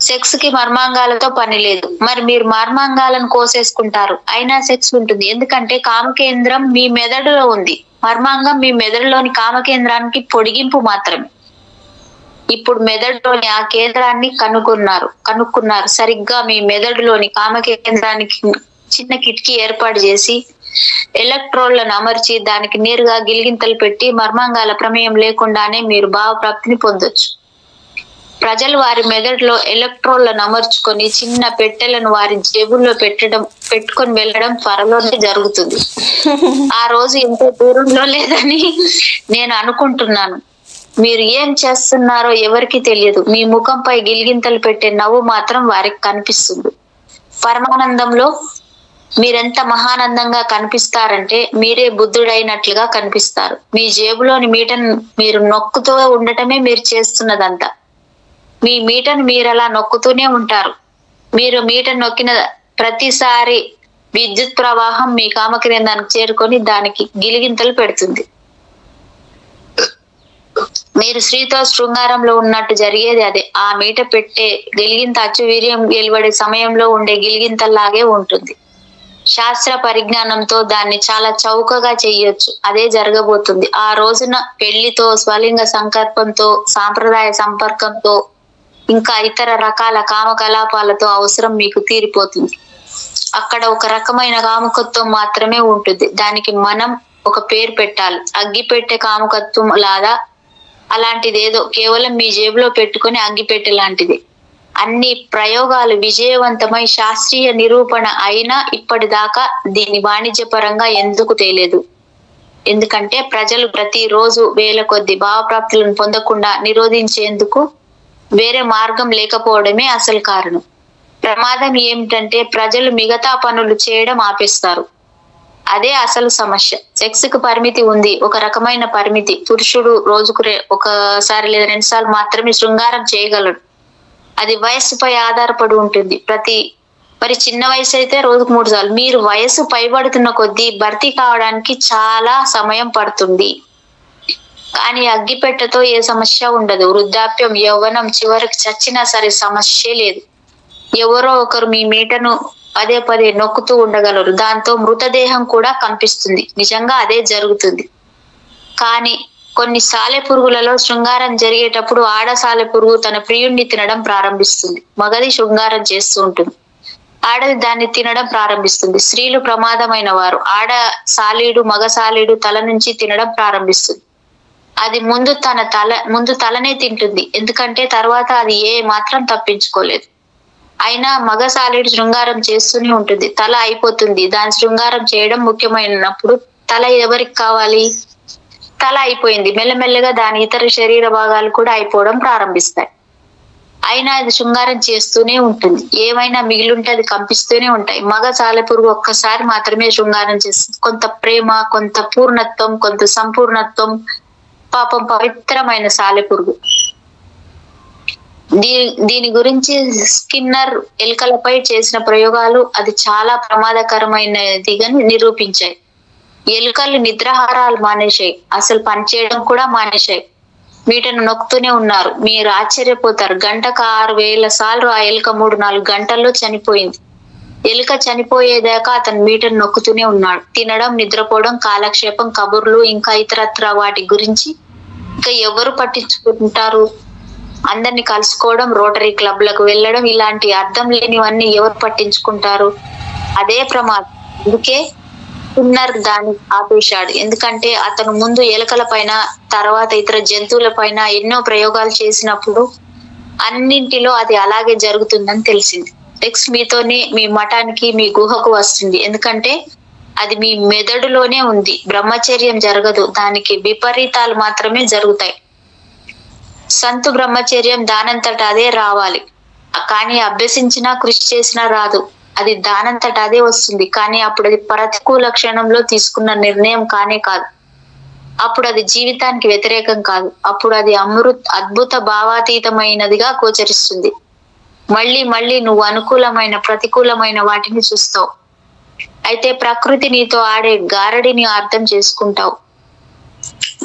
సెక్స్ కి మర్మాంగాలతో పని లేదు. మరి మీరు మర్మాంగాలను కోసేసుకుంటారు, అయినా సెక్స్ ఉంటుంది. ఎందుకంటే కామకేంద్రం మీ మెదడులో ఉంది. మర్మాంగం మీ మెదడులోని కామకేంద్రానికి పొడిగింపు మాత్రమే. ఇప్పుడు మెదడులోని ఆ కేంద్రాన్ని కనుక్కున్నారు. సరిగ్గా మీ మెదడులోని కామకేంద్రానికి చిన్న కిటికీ ఏర్పాటు చేసి ఎలక్ట్రోడ్లను అమర్చి దానికి నేరుగా గిలిగింతలు పెట్టి మర్మాంగాల ప్రమేయం లేకుండానే మీరు భావప్రాప్తిని పొందొచ్చు. ప్రజలు వారి మెదడులో ఎలక్ట్రోడ్లను అమర్చుకొని చిన్న పెట్టెలను వారి జేబుల్లో పెట్టుకొని వెళ్ళడం త్వరలోనే జరుగుతుంది. ఆ రోజు ఎంతో దూరంలో లేదని నేను అనుకుంటున్నాను. మీరు ఏం చేస్తున్నారో ఎవరికి తెలియదు. మీ ముఖంపై గిలిగింతలు పెట్టే నవ్వు మాత్రం వారికి కనిపిస్తుంది. పరమానందంలో మీరెంత మహానందంగా కనిపిస్తారంటే మీరే బుద్ధుడైనట్లుగా కనిపిస్తారు. మీ జేబులోని మీటను మీరు నొక్కుతూ ఉండటమే మీరు చేస్తున్నదంతా. మీ మీటను మీరు అలా నొక్కుతూనే ఉంటారు. మీరు మీటను నొక్కిన ప్రతిసారి విద్యుత్ ప్రవాహం మీ కామకేంద్రానికి చేరుకొని దానికి గిలిగింతలు పెడుతుంది. మీరు స్త్రీతో శృంగారంలో ఉన్నట్టు జరిగేది అదే. ఆ మీట పెట్టే గిలిగింత అచ్చు వీర్యం వెలువడే సమయంలో ఉండే గిలిగింతల్లాగే ఉంటుంది. శాస్త్ర పరిజ్ఞానంతో దాన్ని చాలా చౌకగా చెయ్యొచ్చు. అదే జరగబోతుంది. ఆ రోజున పెళ్లితో, స్వలింగ సంకల్పంతో, సాంప్రదాయ సంపర్కంతో, ఇంకా ఇతర రకాల కామకలాపాలతో అవసరం మీకు తీరిపోతుంది. అక్కడ ఒక రకమైన కాముకత్వం మాత్రమే ఉంటుంది. దానికి మనం ఒక పేరు పెట్టాలి. అగ్గిపెట్టె కాముకత్వం లాగా అలాంటిదేదో కేవలం మీ జేబులో పెట్టుకుని అగ్గిపెట్టె లాంటిది. అన్ని ప్రయోగాలు విజయవంతమై శాస్త్రీయ నిరూపణ అయినా ఇప్పటిదాకా దీని వాణిజ్యపరంగా ఎందుకు తేలేదు? ఎందుకంటే ప్రజలు ప్రతిరోజు వేల కొద్ది భావప్రాప్తులను పొందకుండా నిరోధించేందుకు వేరే మార్గం లేకపోవడమే అసలు కారణం. ప్రమాదం ఏమిటంటే ప్రజలు మిగతా పనులు చేయడం ఆపేస్తారు. అదే అసలు సమస్య. సెక్స్ కు పరిమితి ఉంది, ఒక రకమైన పరిమితి. పురుషుడు రోజుకు ఒకసారి లేదా 2 సార్లు మాత్రమే శృంగారం చేయగలడు. అది వయస్సుపై ఆధారపడి ఉంటుంది. మరి చిన్న వయసు అయితే రోజుకు 3 సార్లు. మీరు వయసు పైబడుతున్న కొద్దీ భర్తీ కావడానికి చాలా సమయం పడుతుంది. కానీ అగ్గిపెట్టెతో ఏ సమస్య ఉండదు. వృద్ధాప్యం, యవ్వనం, చివరికి చచ్చినా సరే సమస్య లేదు. ఎవరో ఒకరు మీ మీటను పదే పదే నొక్కుతూ ఉండగలరు. దాంతో మృతదేహం కూడా కంపిస్తుంది. నిజంగా అదే జరుగుతుంది. కానీ కొన్ని సాలెపురుగులలో శృంగారం జరిగేటప్పుడు ఆడ సాలెపురుగు తన ప్రియుణ్ణి తినడం ప్రారంభిస్తుంది. మగది శృంగారం చేస్తూ ఉంటుంది. ఆడది దాన్ని తినడం ప్రారంభిస్తుంది. స్త్రీలు ప్రమాదమైన వారు. ఆడ సాలీడు మగ సాలీడు తల నుంచి తినడం ప్రారంభిస్తుంది. అది ముందు తలనే తింటుంది. ఎందుకంటే తర్వాత అది ఏ మాత్రం తప్పించుకోలేదు. అయినా మగ సాలీడు శృంగారం చేస్తూనే ఉంటుంది. తల అయిపోతుంది. దాని శృంగారం చేయడం ముఖ్యమైనప్పుడు తల ఎవరికి కావాలి? తల అయిపోయింది. మెల్లమెల్లగా దాని ఇతర శరీర భాగాలు కూడా అయిపోవడం ప్రారంభిస్తాయి. అయినా అది శృంగారం చేస్తూనే ఉంటుంది. ఏమైనా మిగిలింటే అది కంపిస్తూనే ఉంటాయి. మగ సాలెపురుగు ఒక్కసారి మాత్రమే శృంగారం చేస్తుంది. కొంత ప్రేమ, కొంత పూర్ణత్వం, కొంత సంపూర్ణత్వం. పాపం పవిత్రమైన సాలెపురుగు. దీని గురించి స్కిన్నర్ ఎలుకలపై చేసిన ప్రయోగాలు అది చాలా ప్రమాదకరమైనదిగా నిరూపించాయి. ఎలుకలు నిద్రాహారాలు మానేశాయి. అసలు పనిచేయడం కూడా మానేశాయి. మీటను నొక్కుతూనే ఉన్నారు. మీరు ఆశ్చర్యపోతారు. గంటకు 6000 సార్లు ఆ ఎలుక 3-4 గంటల్లో చనిపోయింది. ఎలుక చనిపోయేదాకా అతను మీటను నొక్కుతూనే ఉన్నాడు. తినడం, నిద్రపోవడం, కాలక్షేపం, కబుర్లు, ఇంకా ఇతరత్ర వాటి గురించి ఇంకా ఎవరు పట్టించుకుంటారు? అందరినీ కలుసుకోవడం, రోటరీ క్లబ్లకు వెళ్ళడం, ఇలాంటి అర్థం లేనివన్నీ ఎవరు పట్టించుకుంటారు? అదే ప్రమాదం. అందుకే స్కిన్నర్ దాన్ని ఆపేశాడు. ఎందుకంటే అతను ముందు ఎలుకల పైన, తర్వాత ఇతర జంతువుల పైన ఎన్నో ప్రయోగాలు చేసినప్పుడు అన్నింటిలో అది అలాగే జరుగుతుందని తెలిసింది. సెక్స్ మీతోనే మీ మఠానికి, మీ గుహకు వస్తుంది. ఎందుకంటే అది మీ మెదడులోనే ఉంది. బ్రహ్మచర్యం జరగదు. దానికి విపరీతాలు మాత్రమే జరుగుతాయి. సంతు బ్రహ్మచర్యం దానంతట అదే రావాలి. కానీ అభ్యసించినా కృషి చేసినా రాదు. అది దానంతట అదే వస్తుంది. కానీ అప్పుడు అది ప్రతికూల క్షణంలో తీసుకున్న నిర్ణయం కానే కాదు. అప్పుడు అది జీవితానికి వ్యతిరేకం కాదు. అప్పుడు అది అద్భుత భావాతీతమైనదిగా గోచరిస్తుంది. మళ్ళీ మళ్ళీ నువ్వు అనుకూలమైన, ప్రతికూలమైన వాటిని చూస్తావు. అయితే ప్రకృతి నీతో ఆడే గారడిని అర్థం చేసుకుంటావు.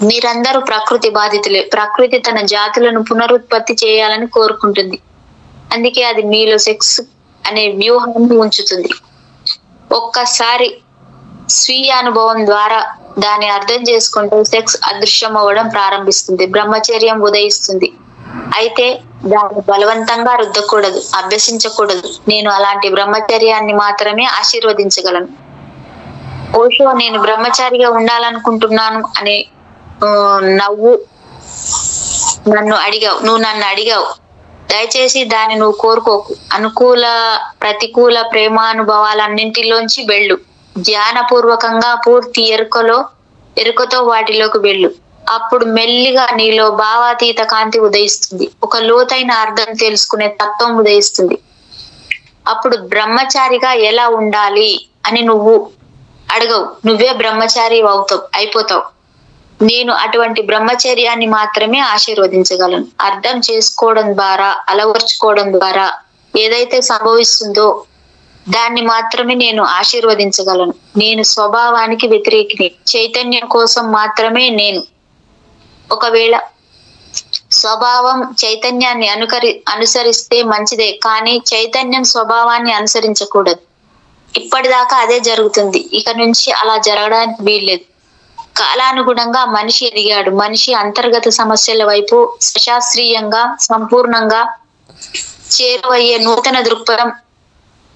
మీరందరూ ప్రకృతి బాధితులే. ప్రకృతి తన జాతులను పునరుత్పత్తి చేయాలని కోరుకుంటుంది. అందుకే అది మీలో సెక్స్ అనే వ్యూహాన్ని ఉంచుతుంది. ఒక్కసారి స్వీయ అనుభవం ద్వారా దాన్ని అర్థం చేసుకుంటే సెక్స్ అదృశ్యం అవ్వడం ప్రారంభిస్తుంది. బ్రహ్మచర్యం ఉదయిస్తుంది. అయితే దాన్ని బలవంతంగా రుద్దకూడదు, అభ్యసించకూడదు. నేను అలాంటి బ్రహ్మచర్యాన్ని మాత్రమే ఆశీర్వదించగలను. ఓషో నేను బ్రహ్మచారిగా ఉండాలనుకుంటున్నాను అని నువ్వు నన్ను అడిగావు. దయచేసి దాన్ని నువ్వు కోరుకోకు. అనుకూల ప్రతికూల ప్రేమానుభవాలన్నింటిలోంచి వెళ్ళు. ధ్యానపూర్వకంగా పూర్తి ఎరుకతో వాటిలోకి వెళ్ళు. అప్పుడు మెల్లిగా నీలో భావాతీత కాంతి ఉదయిస్తుంది. ఒక లోతైన అర్థం తెలుసుకునే తత్వం ఉదయిస్తుంది. అప్పుడు బ్రహ్మచారిగా ఎలా ఉండాలి అని నువ్వు అడగవు. నువ్వే బ్రహ్మచారి అయిపోతావు. నేను అటువంటి బ్రహ్మచర్యాన్ని మాత్రమే ఆశీర్వదించగలను. అర్థం చేసుకోవడం ద్వారా, అలవర్చుకోవడం ద్వారా ఏదైతే సంభవిస్తుందో దాన్ని మాత్రమే నేను ఆశీర్వదించగలను. నేను స్వభావానికి వ్యతిరేకిని. చైతన్యం కోసం మాత్రమే నేను. ఒకవేళ స్వభావం చైతన్యాన్ని అనుసరిస్తే మంచిదే, కానీ చైతన్యం స్వభావాన్ని అనుసరించకూడదు. ఇప్పటిదాకా అదే జరుగుతుంది. ఇక నుంచి అలా జరగడానికి వీల్లేదు. కాలానుగుణంగా మనిషి ఎదిగాడు. మనిషి అంతర్గత సమస్యల వైపు శాస్త్రీయంగా సంపూర్ణంగా చేరువయ్యే నూతన దృక్పథం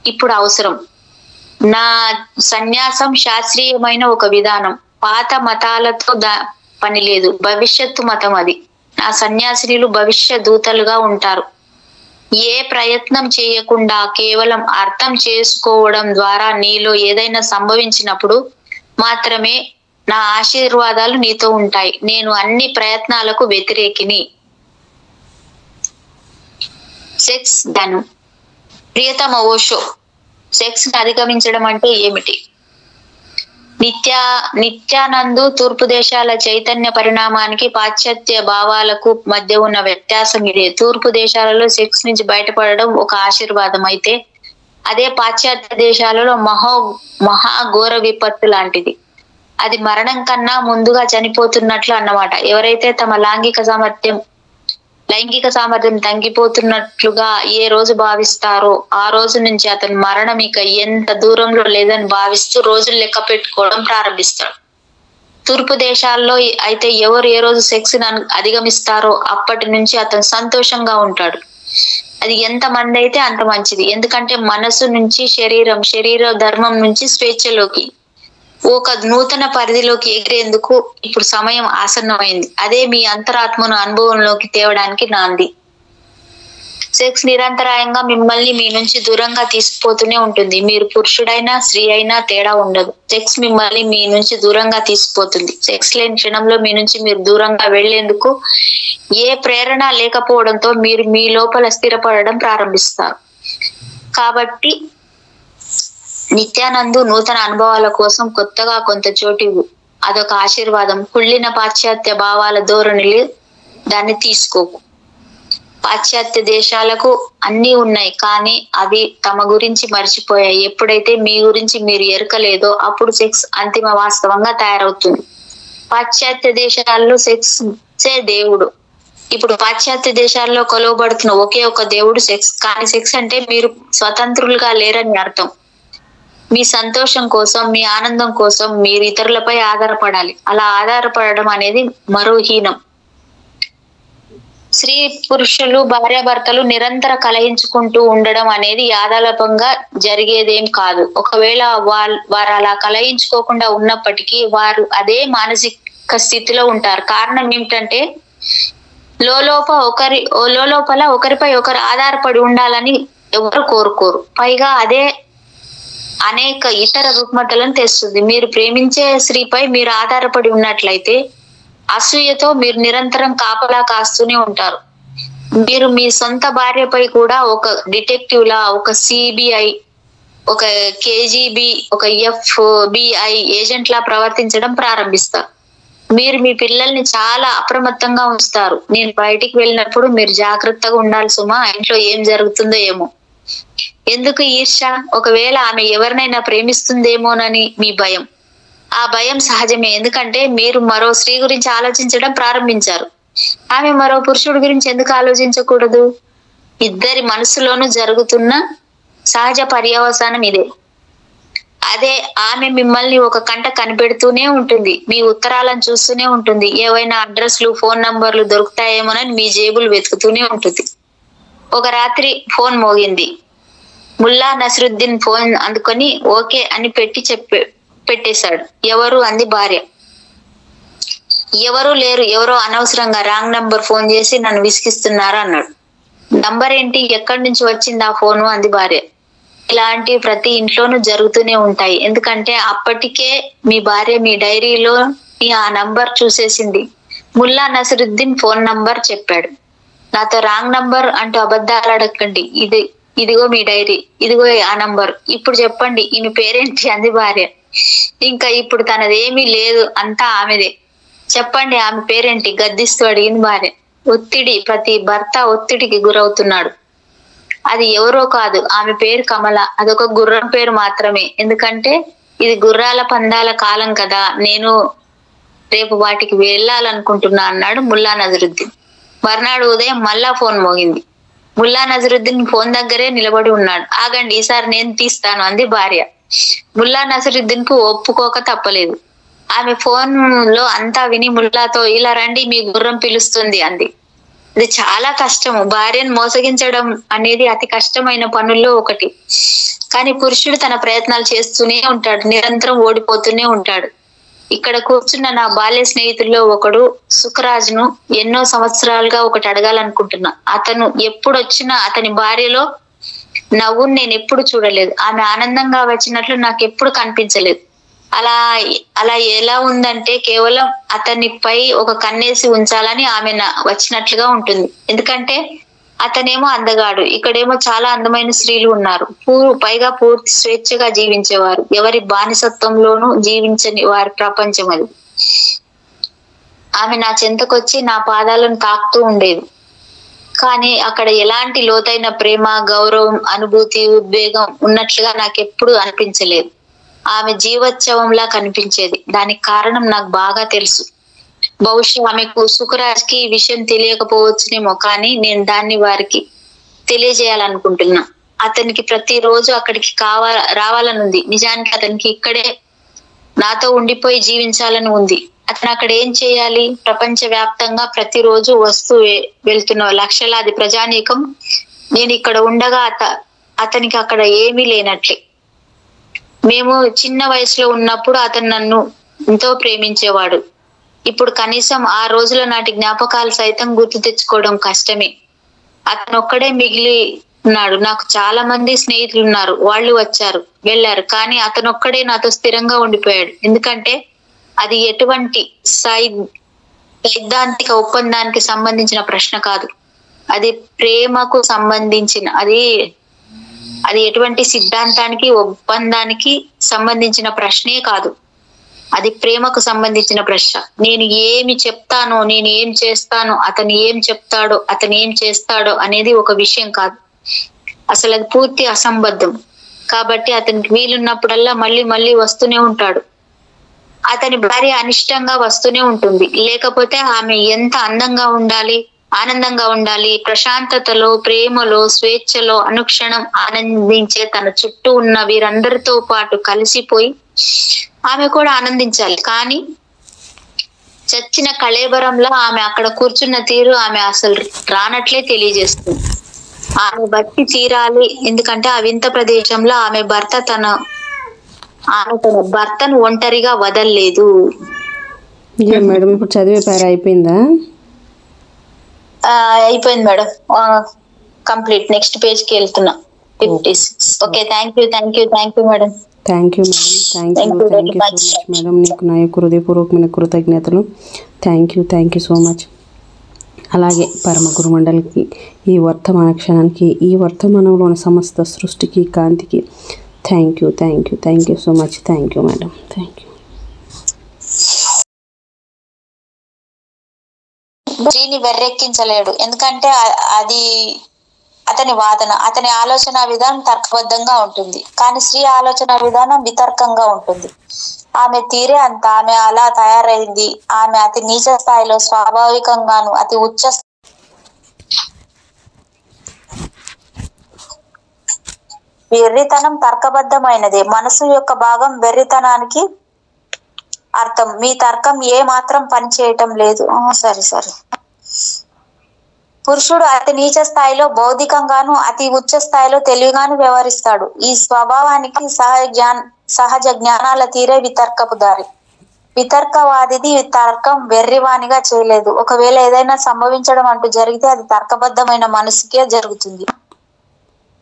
ఇప్పుడు అవసరం. నా సన్యాసం శాస్త్రీయమైన ఒక విధానం. పాత మతాలతో పని లేదు. భవిష్యత్తు మతం అది. నా సన్యాసినులు భవిష్య దూతలుగా ఉంటారు. ఏ ప్రయత్నం చేయకుండా కేవలం అర్థం చేసుకోవడం ద్వారా నీలో ఏదైనా సంభవించినప్పుడు మాత్రమే నా ఆశీర్వాదాలు నీతో ఉంటాయి. నేను అన్ని ప్రయత్నాలకు వ్యతిరేకిని. సెక్స్ ధనం. ప్రియతమ ఓషో, సెక్స్ ని అధిగమించడం అంటే ఏమిటి? నిత్యానందు తూర్పు దేశాల చైతన్య పరిణామానికి పాశ్చాత్య భావాలకు మధ్య ఉన్న వ్యత్యాసం ఇదే. తూర్పు దేశాలలో సెక్స్ నుంచి బయటపడడం ఒక ఆశీర్వాదం అయితే, అదే పాశ్చాత్య దేశాలలో మహాఘోర విపత్తు లాంటిది. అది మరణం కన్నా ముందుగా చనిపోతున్నట్లు అన్నమాట. ఎవరైతే తమ లైంగిక సామర్థ్యం తగ్గిపోతున్నట్లుగా ఏ రోజు భావిస్తారో ఆ రోజు నుంచి అతను మరణం ఇక ఎంత దూరంలో లేదని భావిస్తూ రోజులు లెక్క పెట్టుకోవడం ప్రారంభిస్తాడు. తూర్పు దేశాల్లో అయితే ఎవరు ఏ రోజు సెక్స్ అధిగమిస్తారో అప్పటి నుంచి అతను సంతోషంగా ఉంటాడు. అది ఎంత మంది అయితే అంత మంచిది. ఎందుకంటే మనసు నుంచి శరీర ధర్మం నుంచి స్వేచ్ఛలోకి ఒక నూతన పరిధిలోకి ఎగిరేందుకు ఇప్పుడు సమయం ఆసన్నమైంది. అదే మీ అంతరాత్మను అనుభవంలోకి తేవడానికి నాంది. సెక్స్ నిరంతరాయంగా మిమ్మల్ని మీ నుంచి దూరంగా తీసుకుపోతూనే ఉంటుంది. మీరు పురుషుడైనా స్త్రీ అయినా తేడా ఉండదు. సెక్స్ మిమ్మల్ని మీ నుంచి దూరంగా తీసుకుపోతుంది. సెక్స్ లేని క్షణంలో మీ నుంచి మీరు దూరంగా వెళ్లేందుకు ఏ ప్రేరణ లేకపోవడంతో మీరు మీ లోపల స్థిరపడడం ప్రారంభిస్తారు. కాబట్టి నిత్యానందు నూతన అనుభవాల కోసం కొత్తగా కొంత చోటు అదొక ఆశీర్వాదం. కుళ్ళిన పాశ్చాత్య భావాల ధోరణిలు దాన్ని తీసుకోకు. పాశ్చాత్య దేశాలకు అన్ని ఉన్నాయి, కానీ అవి తమ గురించి మర్చిపోయాయి. ఎప్పుడైతే మీ గురించి మీరు ఎరకలేదో అప్పుడు సెక్స్ అంతిమ వాస్తవంగా తయారవుతుంది. పాశ్చాత్య దేశాల్లో సెక్స్ దేవుడు. ఇప్పుడు పాశ్చాత్య దేశాల్లో కొలవబడుతున్న ఒకే ఒక దేవుడు సెక్స్. కానీ సెక్స్ అంటే మీరు స్వతంత్రులుగా లేరని అర్థం. మీ సంతోషం కోసం, మీ ఆనందం కోసం మీరు ఇతరులపై ఆధారపడాలి. అలా ఆధారపడడం అనేది మరో హీనం. స్త్రీ పురుషులు భార్యాభర్తలు నిరంతర కలయించుకుంటూ ఉండడం అనేది యాదాలపంగా జరిగేదేం కాదు. ఒకవేళ వారు అలా కలయించుకోకుండా ఉన్నప్పటికీ వారు అదే మానసిక స్థితిలో ఉంటారు. కారణం ఏమిటంటే లోపల ఒకరిపై ఒకరు ఆధారపడి ఉండాలని ఎవరు కోరుకోరు. పైగా అదే అనేక ఇతర రుగ్మతలను తెస్తుంది. మీరు ప్రేమించే స్త్రీపై మీరు ఆధారపడి ఉన్నట్లయితే అసూయతో మీరు నిరంతరం కాపలా కాస్తూనే ఉంటారు. మీరు మీ సొంత భార్యపై కూడా ఒక డిటెక్టివ్ లా, ఒక సిబిఐ, ఒక కేజీబీ, ఒక FBI ఏజెంట్ లా ప్రవర్తించడం ప్రారంభిస్తారు. మీరు మీ పిల్లల్ని చాలా అప్రమత్తంగా ఉంచుతారు. నేను బయటికి వెళ్ళినప్పుడు మీరు జాగ్రత్తగా ఉండాలి సుమా, ఇంట్లో ఏం జరుగుతుందో ఏమో. ఎందుకు ఈర్ష్య? ఒకవేళ ఆమె ఎవరినైనా ప్రేమిస్తుందేమోనని మీ భయం. ఆ భయం సహజమే, ఎందుకంటే మీరు మరో స్త్రీ గురించి ఆలోచించడం ప్రారంభించారు. ఆమె మరో పురుషుడి గురించి ఎందుకు ఆలోచించకూడదు? ఇద్దరి మనసులోనూ జరుగుతున్న సహజ పర్యవసానం ఇదే. అదే ఆమె మిమ్మల్ని ఒక కంట కనిపెడుతూనే ఉంటుంది. మీ ఉత్తరాలను చూస్తూనే ఉంటుంది. ఏవైనా అడ్రస్లు, ఫోన్ నంబర్లు దొరుకుతాయేమోనని మీ జేబులు వెతుకుతూనే ఉంటుంది. ఒక రాత్రి ఫోన్ మోగింది. ముల్లా నసరుద్దీన్ ఫోన్ అందుకొని ఓకే అని పెట్టి పెట్టేశాడు. ఎవరు అంది భార్య. ఎవరు లేరు, ఎవరో అనవసరంగా రాంగ్ నంబర్ ఫోన్ చేసి నన్ను విసిగిస్తున్నారు అన్నాడు. నంబర్ ఏంటి, ఎక్కడి నుంచి వచ్చింది ఆ ఫోను అంది భార్య. ఇలాంటి ప్రతి ఇంట్లోనూ జరుగుతూనే ఉంటాయి. ఎందుకంటే అప్పటికే మీ భార్య మీ డైరీలో ఆ నంబర్ చూసేసింది. ముల్లా నసరుద్దీన్ ఫోన్ నంబర్ చెప్పాడు. నాతో రాంగ్ నంబర్ అంటూ అబద్ధాలు అడగండి, ఇదిగో మీ డైరీ, ఇదిగో ఆ నంబర్, ఇప్పుడు చెప్పండి ఈమె పేరేంటి అంది భార్య. ఇంకా ఇప్పుడు తనదేమీ లేదు, అంతా ఆమెదే, చెప్పండి ఆమె పేరేంటి గద్దిస్తూ అడిగింది భార్య. ఒత్తిడి, ప్రతి భర్త ఒత్తిడికి గురవుతున్నాడు. అది ఎవరో కాదు, ఆమె పేరు కమల. అదొక గుర్రం పేరు మాత్రమే. ఎందుకంటే ఇది గుర్రాల పందాల కాలం కదా, నేను రేపు వాటికి వెళ్ళాలనుకుంటున్నా అన్నాడు ముల్లా నజరుద్దీన్. మర్నాడు ఉదయం మళ్ళా ఫోన్ మోగింది. ముల్లా నజరుద్దీన్ ఫోన్ దగ్గరే నిలబడి ఉన్నాడు. ఆగండి, ఈసారి నేను తీస్తాను అంది భార్య. ముల్లా నజరుద్దీన్ కు ఒప్పుకోక తప్పలేదు. ఆమె ఫోన్ లో అంతా విని ముల్లాతో, ఇలా రండి మీ గుర్రం పిలుస్తుంది అంది. ఇది చాలా కష్టము. భార్యను మోసగించడం అనేది అతి కష్టమైన పనుల్లో ఒకటి. కానీ పురుషుడు తన ప్రయత్నాలు చేస్తూనే ఉంటాడు, నిరంతరం ఓడిపోతూనే ఉంటాడు. ఇక్కడ కూర్చున్న నా బాల్య స్నేహితుల్లో ఒకడు సుఖరాజ్ను ఎన్నో సంవత్సరాలుగా ఒకటి అడగాలనుకుంటున్నా. అతను ఎప్పుడు వచ్చినా అతని భార్యలో నవ్వును నేను ఎప్పుడు చూడలేదు. ఆమె ఆనందంగా వచ్చినట్లు నాకు ఎప్పుడు కనిపించలేదు. అలా అలా ఎలా ఉందంటే కేవలం అతనిపై ఒక కన్నేసి ఉంచాలని ఆమె వచ్చినట్లుగా ఉంటుంది. ఎందుకంటే అతనేమో అందగాడు, ఇక్కడేమో చాలా అందమైన స్త్రీలు ఉన్నారు. పైగా పూర్తి స్వేచ్ఛగా జీవించేవారు, ఎవరి బానిసత్వంలోనూ జీవించని వారి ప్రపంచం అది. ఆమె నా చెంతకొచ్చి నా పాదాలను తాకుతూ ఉండేది. కానీ అక్కడ ఎలాంటి లోతైన ప్రేమ, గౌరవం, అనుభూతి, ఉద్వేగం ఉన్నట్లుగా నాకెప్పుడు అనిపించలేదు. ఆమె జీవోత్సవంలా కనిపించేది. దానికి కారణం నాకు బాగా తెలుసు. బహుశా ఆమెకు సుఖరాజ్ కి ఈ విషయం తెలియకపోవచ్చునేమో, కానీ నేను దాన్ని వారికి తెలియజేయాలనుకుంటున్నా. అతనికి ప్రతిరోజు అక్కడికి రావాలనుంది. నిజానికి అతనికి ఇక్కడే నాతో ఉండిపోయి జీవించాలని ఉంది. అతను అక్కడ ఏం చేయాలి? ప్రపంచ వ్యాప్తంగా ప్రతిరోజు వస్తూ వెళ్తున్న లక్షలాది ప్రజానీకం నేను ఇక్కడ ఉండగా అతనికి అక్కడ ఏమీ లేనట్లే. మేము చిన్న వయసులో ఉన్నప్పుడు అతను నన్ను ఎంతో ప్రేమించేవాడు. ఇప్పుడు కనీసం ఆ రోజుల నాటి జ్ఞాపకాలు సైతం గుర్తు తెచ్చుకోవడం కష్టమే. అతను ఒక్కడే మిగిలి ఉన్నాడు. నాకు చాలా మంది స్నేహితులు ఉన్నారు, వాళ్ళు వచ్చారు వెళ్ళారు, కానీ అతను ఒక్కడే నాతో స్థిరంగా ఉండిపోయాడు. ఎందుకంటే అది ఎటువంటి సైద్ధాంతిక ఒప్పందానికి సంబంధించిన ప్రశ్న కాదు, అది ప్రేమకు సంబంధించిన అది ఎటువంటి సిద్ధాంతానికి ఒప్పందానికి సంబంధించిన ప్రశ్నే కాదు, అది ప్రేమకు సంబంధించిన ప్రశ్న. నేను ఏమి చెప్తానో, నేను ఏం చేస్తానో, అతను ఏం చెప్తాడో, అతను ఏం చేస్తాడో అనేది ఒక విషయం కాదు. అసలు అది పూర్తి అసంబద్ధం. కాబట్టి అతనికి వీలున్నప్పుడల్లా మళ్ళీ మళ్ళీ వస్తూనే ఉంటాడు. అతని భార్య అనిష్టంగా వస్తూనే ఉంటుంది. లేకపోతే ఆమె ఎంత అందంగా ఉండాలి, ఆనందంగా ఉండాలి. ప్రశాంతతలో, ప్రేమలో, స్వేచ్ఛలో అనుక్షణం ఆనందించే తన చుట్టూ ఉన్న వీరందరితో పాటు కలిసిపోయి ఆమె కూడా ఆనందించాలి. కానీ చచ్చిన కళేబరంలో ఆమె అక్కడ కూర్చున్న తీరు ఆమె అసలు రానట్లే తెలియజేస్తుంది. ఆమె బట్టి తీరాలి, ఎందుకంటే ఆ వింత ప్రదేశంలో ఆమె తన భర్తను ఒంటరిగా వదలలేదు. మేడం ఇప్పుడు చదివే పేరు అయిపోయిందా? అయిపోయింది మేడం, కంప్లీట్. నెక్స్ట్ పేజ్ కి వెళ్తున్నా. 56. Okay, thank you madam. Thank you madam, thank you so much madam. నీకు నా యొక్క హృదయపూర్వకమైన కృతజ్ఞతలు. Thank you so much. అలాగే పరమ గురుమండలికి, ఈ వర్తమాన క్షణానికి, ఈ వర్తమానంలోని సమస్త సృష్టికి, కాంతికి thank you so much. Thank you madam, thank you. స్త్రీని వెర్రెక్కించలేడు, ఎందుకంటే అది అతని వాదన, అతని ఆలోచన విధానం తర్కబద్ధంగా ఉంటుంది. కానీ స్త్రీ ఆలోచన విధానం వితర్కంగా ఉంటుంది. ఆమె తీరే అంత, ఆమె అలా తయారైంది. ఆమె అతి నీచ స్థాయిలో స్వాభావికంగాను అతి ఉచ్చ వెర్రితనం తర్కబద్ధమైనదే. మనసు యొక్క భాగం వెర్రితనానికి అర్థం. మీ తర్కం ఏ మాత్రం పని చేయటం లేదు. సరే పురుషుడు అతి నీచ స్థాయిలో భౌతికంగాను అతి ఉచ్చ స్థాయిలో తెలివిగాను వ్యవహరిస్తాడు. ఈ స్వభావానికి సహజ జ్ఞానాల తీరే వితర్కపు దారి. వితర్కవాదిది తర్కం వెర్రివానిగా చేయలేదు. ఒకవేళ ఏదైనా సంభవించడం అంటూ జరిగితే అది తర్కబద్ధమైన మనసుకే జరుగుతుంది.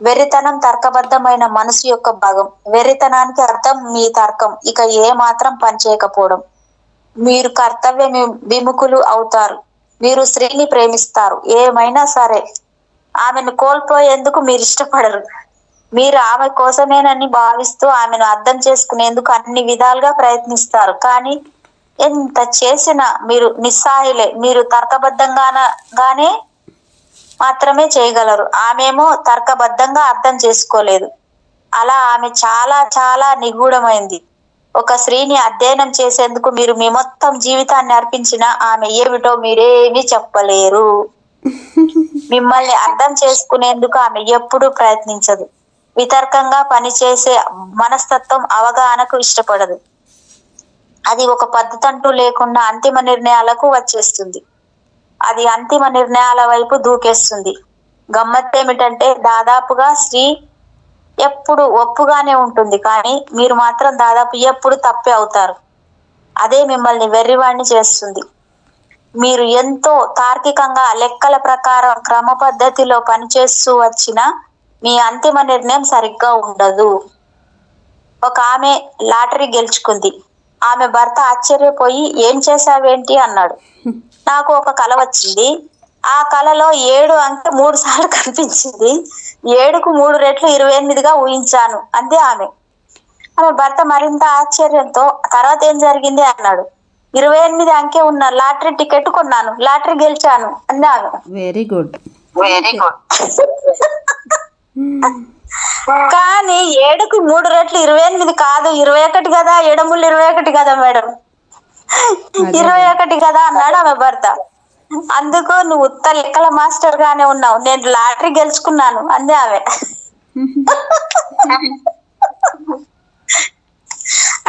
వెర్రితనం తర్కబద్ధమైన మనసు యొక్క భాగం. వెర్రితనానికి అర్థం మీ తర్కం ఇక ఏ మాత్రం పనిచేయకపోవడం. మీరు కర్తవ్య విముఖులు అవుతారు. మీరు స్త్రీని ప్రేమిస్తారు. ఏమైనా సరే ఆమెను కోల్పోయేందుకు మీరు ఇష్టపడరు. మీరు ఆమె కోసమేనని భావిస్తూ ఆమెను అర్థం చేసుకునేందుకు అన్ని విధాలుగా ప్రయత్నిస్తారు. కానీ ఎంత చేసినా మీరు నిస్సహాయులే. మీరు తర్కబద్ధంగానే మాత్రమే చేయగలరు. ఆమెమో తర్కబద్ధంగా అర్థం చేసుకోలేదు. అలా ఆమె చాలా చాలా నిగూఢమైంది. ఒక స్త్రీని అధ్యయనం చేసేందుకు మీరు మీ మొత్తం జీవితాన్ని అర్పించినా ఆమె ఏమిటో మీరేమీ చెప్పలేరు. మిమ్మల్ని అర్థం చేసుకునేందుకు ఆమె ఎప్పుడూ ప్రయత్నించదు. వితర్కంగా పనిచేసే మనస్తత్వం అవగాహనకు ఇష్టపడదు. అది ఒక పద్ధతి అంటూ లేకుండా అంతిమ నిర్ణయాలకు వచ్చేస్తుంది. అది అంతిమ నిర్ణయాల వైపు దూకేస్తుంది. గమ్మత్తేమిటంటే దాదాపుగా స్త్రీ ఎప్పుడు ఒప్పుగానే ఉంటుంది, కానీ మీరు మాత్రం దాదాపు ఎప్పుడు తప్పే అవుతారు. అదే మిమ్మల్ని వెర్రివాణ్ణి చేస్తుంది. మీరు ఎంతో తార్కికంగా లెక్కల ప్రకారం క్రమ పద్ధతిలో పనిచేస్తూ వచ్చినా మీ అంతిమ నిర్ణయం సరిగ్గా ఉండదు. ఒక ఆమె లాటరీ గెలుచుకుంది. ఆమె భర్త ఆశ్చర్యపోయి ఏం చేశావేంటి అన్నాడు. నాకు ఒక కల వచ్చింది. ఆ కలలో 7 అంకె 3 సార్లు కనిపించింది. 7కు 3 రెట్లు 28గా ఊహించాను అంది ఆమె. ఆమె భర్త మరింత ఆశ్చర్యంతో తర్వాత ఏం జరిగింది అన్నాడు. 28 అంకె ఉన్న లాటరీ టికెట్ కొన్నాను, లాటరీ గెలిచాను అంది ఆమె. Very good. కానీ 7కు 3 రెట్లు 28 కాదు, 21 కదా, 7 ముళ్ళు 21 కదా మేడం, 21 కదా అన్నాడు ఆమె భర్త. అందుకు నువ్వు ఉత్త లెక్కల మాస్టర్ గానే ఉన్నావు, నేను లాటరీ గెలుచుకున్నాను అంది ఆమె.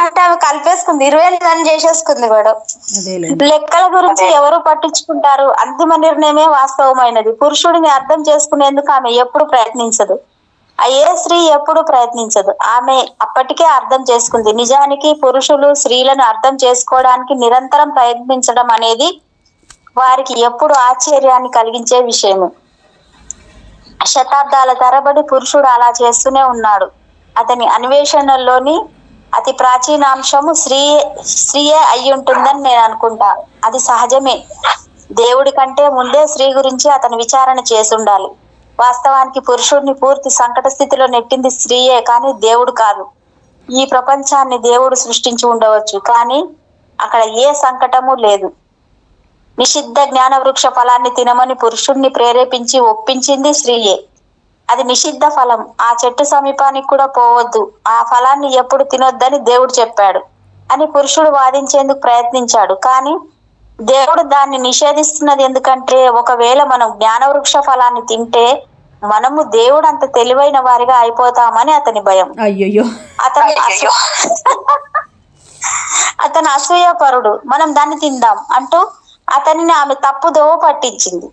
అంటే ఆమె కలిపేసుకుంది, 28 అని చేసేసుకుంది మేడం. లెక్కల గురించి ఎవరు పట్టించుకుంటారు? అంతిమ నిర్ణయమే వాస్తవమైనది. పురుషుడిని అర్థం చేసుకునేందుకు ఆమె ఎప్పుడు ప్రయత్నించదు. ఏ స్త్రీ ఎప్పుడు ప్రయత్నించదు. ఆమె అప్పటికే అర్థం చేసుకుంది. నిజానికి పురుషులు స్త్రీలను అర్థం చేసుకోవడానికి నిరంతరం ప్రయత్నించడం అనేది వారికి ఎప్పుడు ఆశ్చర్యాన్ని కలిగించే విషయము. శతాబ్దాల తరబడి పురుషుడు అలా చేస్తూనే ఉన్నాడు. అతని అన్వేషణలోని అతి ప్రాచీనాంశము స్త్రీయే అయి ఉంటుందని నేను అనుకుంటా. అది సహజమే. దేవుడి కంటే ముందే స్త్రీ గురించి అతను విచారణ చేసి ఉండాలి. వాస్తవానికి పురుషుడిని పూర్తి సంకట స్థితిలో నెట్టింది స్త్రీయే, కానీ దేవుడు కాదు. ఈ ప్రపంచాన్ని దేవుడు సృష్టించి ఉండవచ్చు, కానీ అక్కడ ఏ సంకటము లేదు. నిషిద్ధ జ్ఞాన వృక్ష ఫలాన్ని తినమని పురుషుడిని ప్రేరేపించి ఒప్పించింది స్త్రీయే. అది నిషిద్ధ ఫలం. ఆ చెట్టు సమీపానికి కూడా పోవద్దు, ఆ ఫలాన్ని ఎప్పుడు తినొద్దని దేవుడు చెప్పాడు అని పురుషుడు వాదించేందుకు ప్రయత్నించాడు. కానీ దేవుడు దాన్ని నిషేధిస్తున్నది ఎందుకంటే ఒకవేళ మనం జ్ఞాన వృక్ష ఫలాన్ని తింటే మనము దేవుడు అంత తెలివైన వారిగా అయిపోతామని అతని భయం. అయ్యయ్యో. అతను అసూయపరుడు, మనం దాన్ని తిందాం అంటూ అతనిని ఆమె తప్పుదోవ పట్టించింది.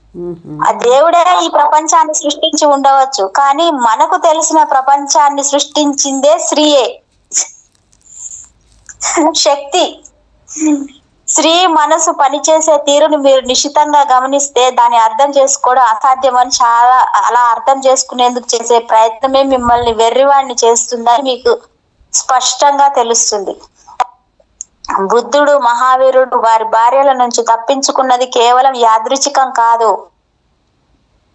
ఆ దేవుడే ఈ ప్రపంచాన్ని సృష్టించి ఉండవచ్చు, కానీ మనకు తెలిసిన ప్రపంచాన్ని సృష్టించిందే స్త్రీయే. శక్తి. స్త్రీ మనసు పనిచేసే తీరును మీరు నిశితంగా గమనిస్తే దాన్ని అర్థం చేసుకోవడం అసాధ్యమని అలా అర్థం చేసుకునేందుకు చేసే ప్రయత్నమే మిమ్మల్ని వెర్రివాణ్ణి చేస్తుందని మీకు స్పష్టంగా తెలుస్తుంది. బుద్ధుడు, మహావీరుడు వారి భార్యల నుంచి తప్పించుకున్నది కేవలం యాదృచ్ఛికం కాదు.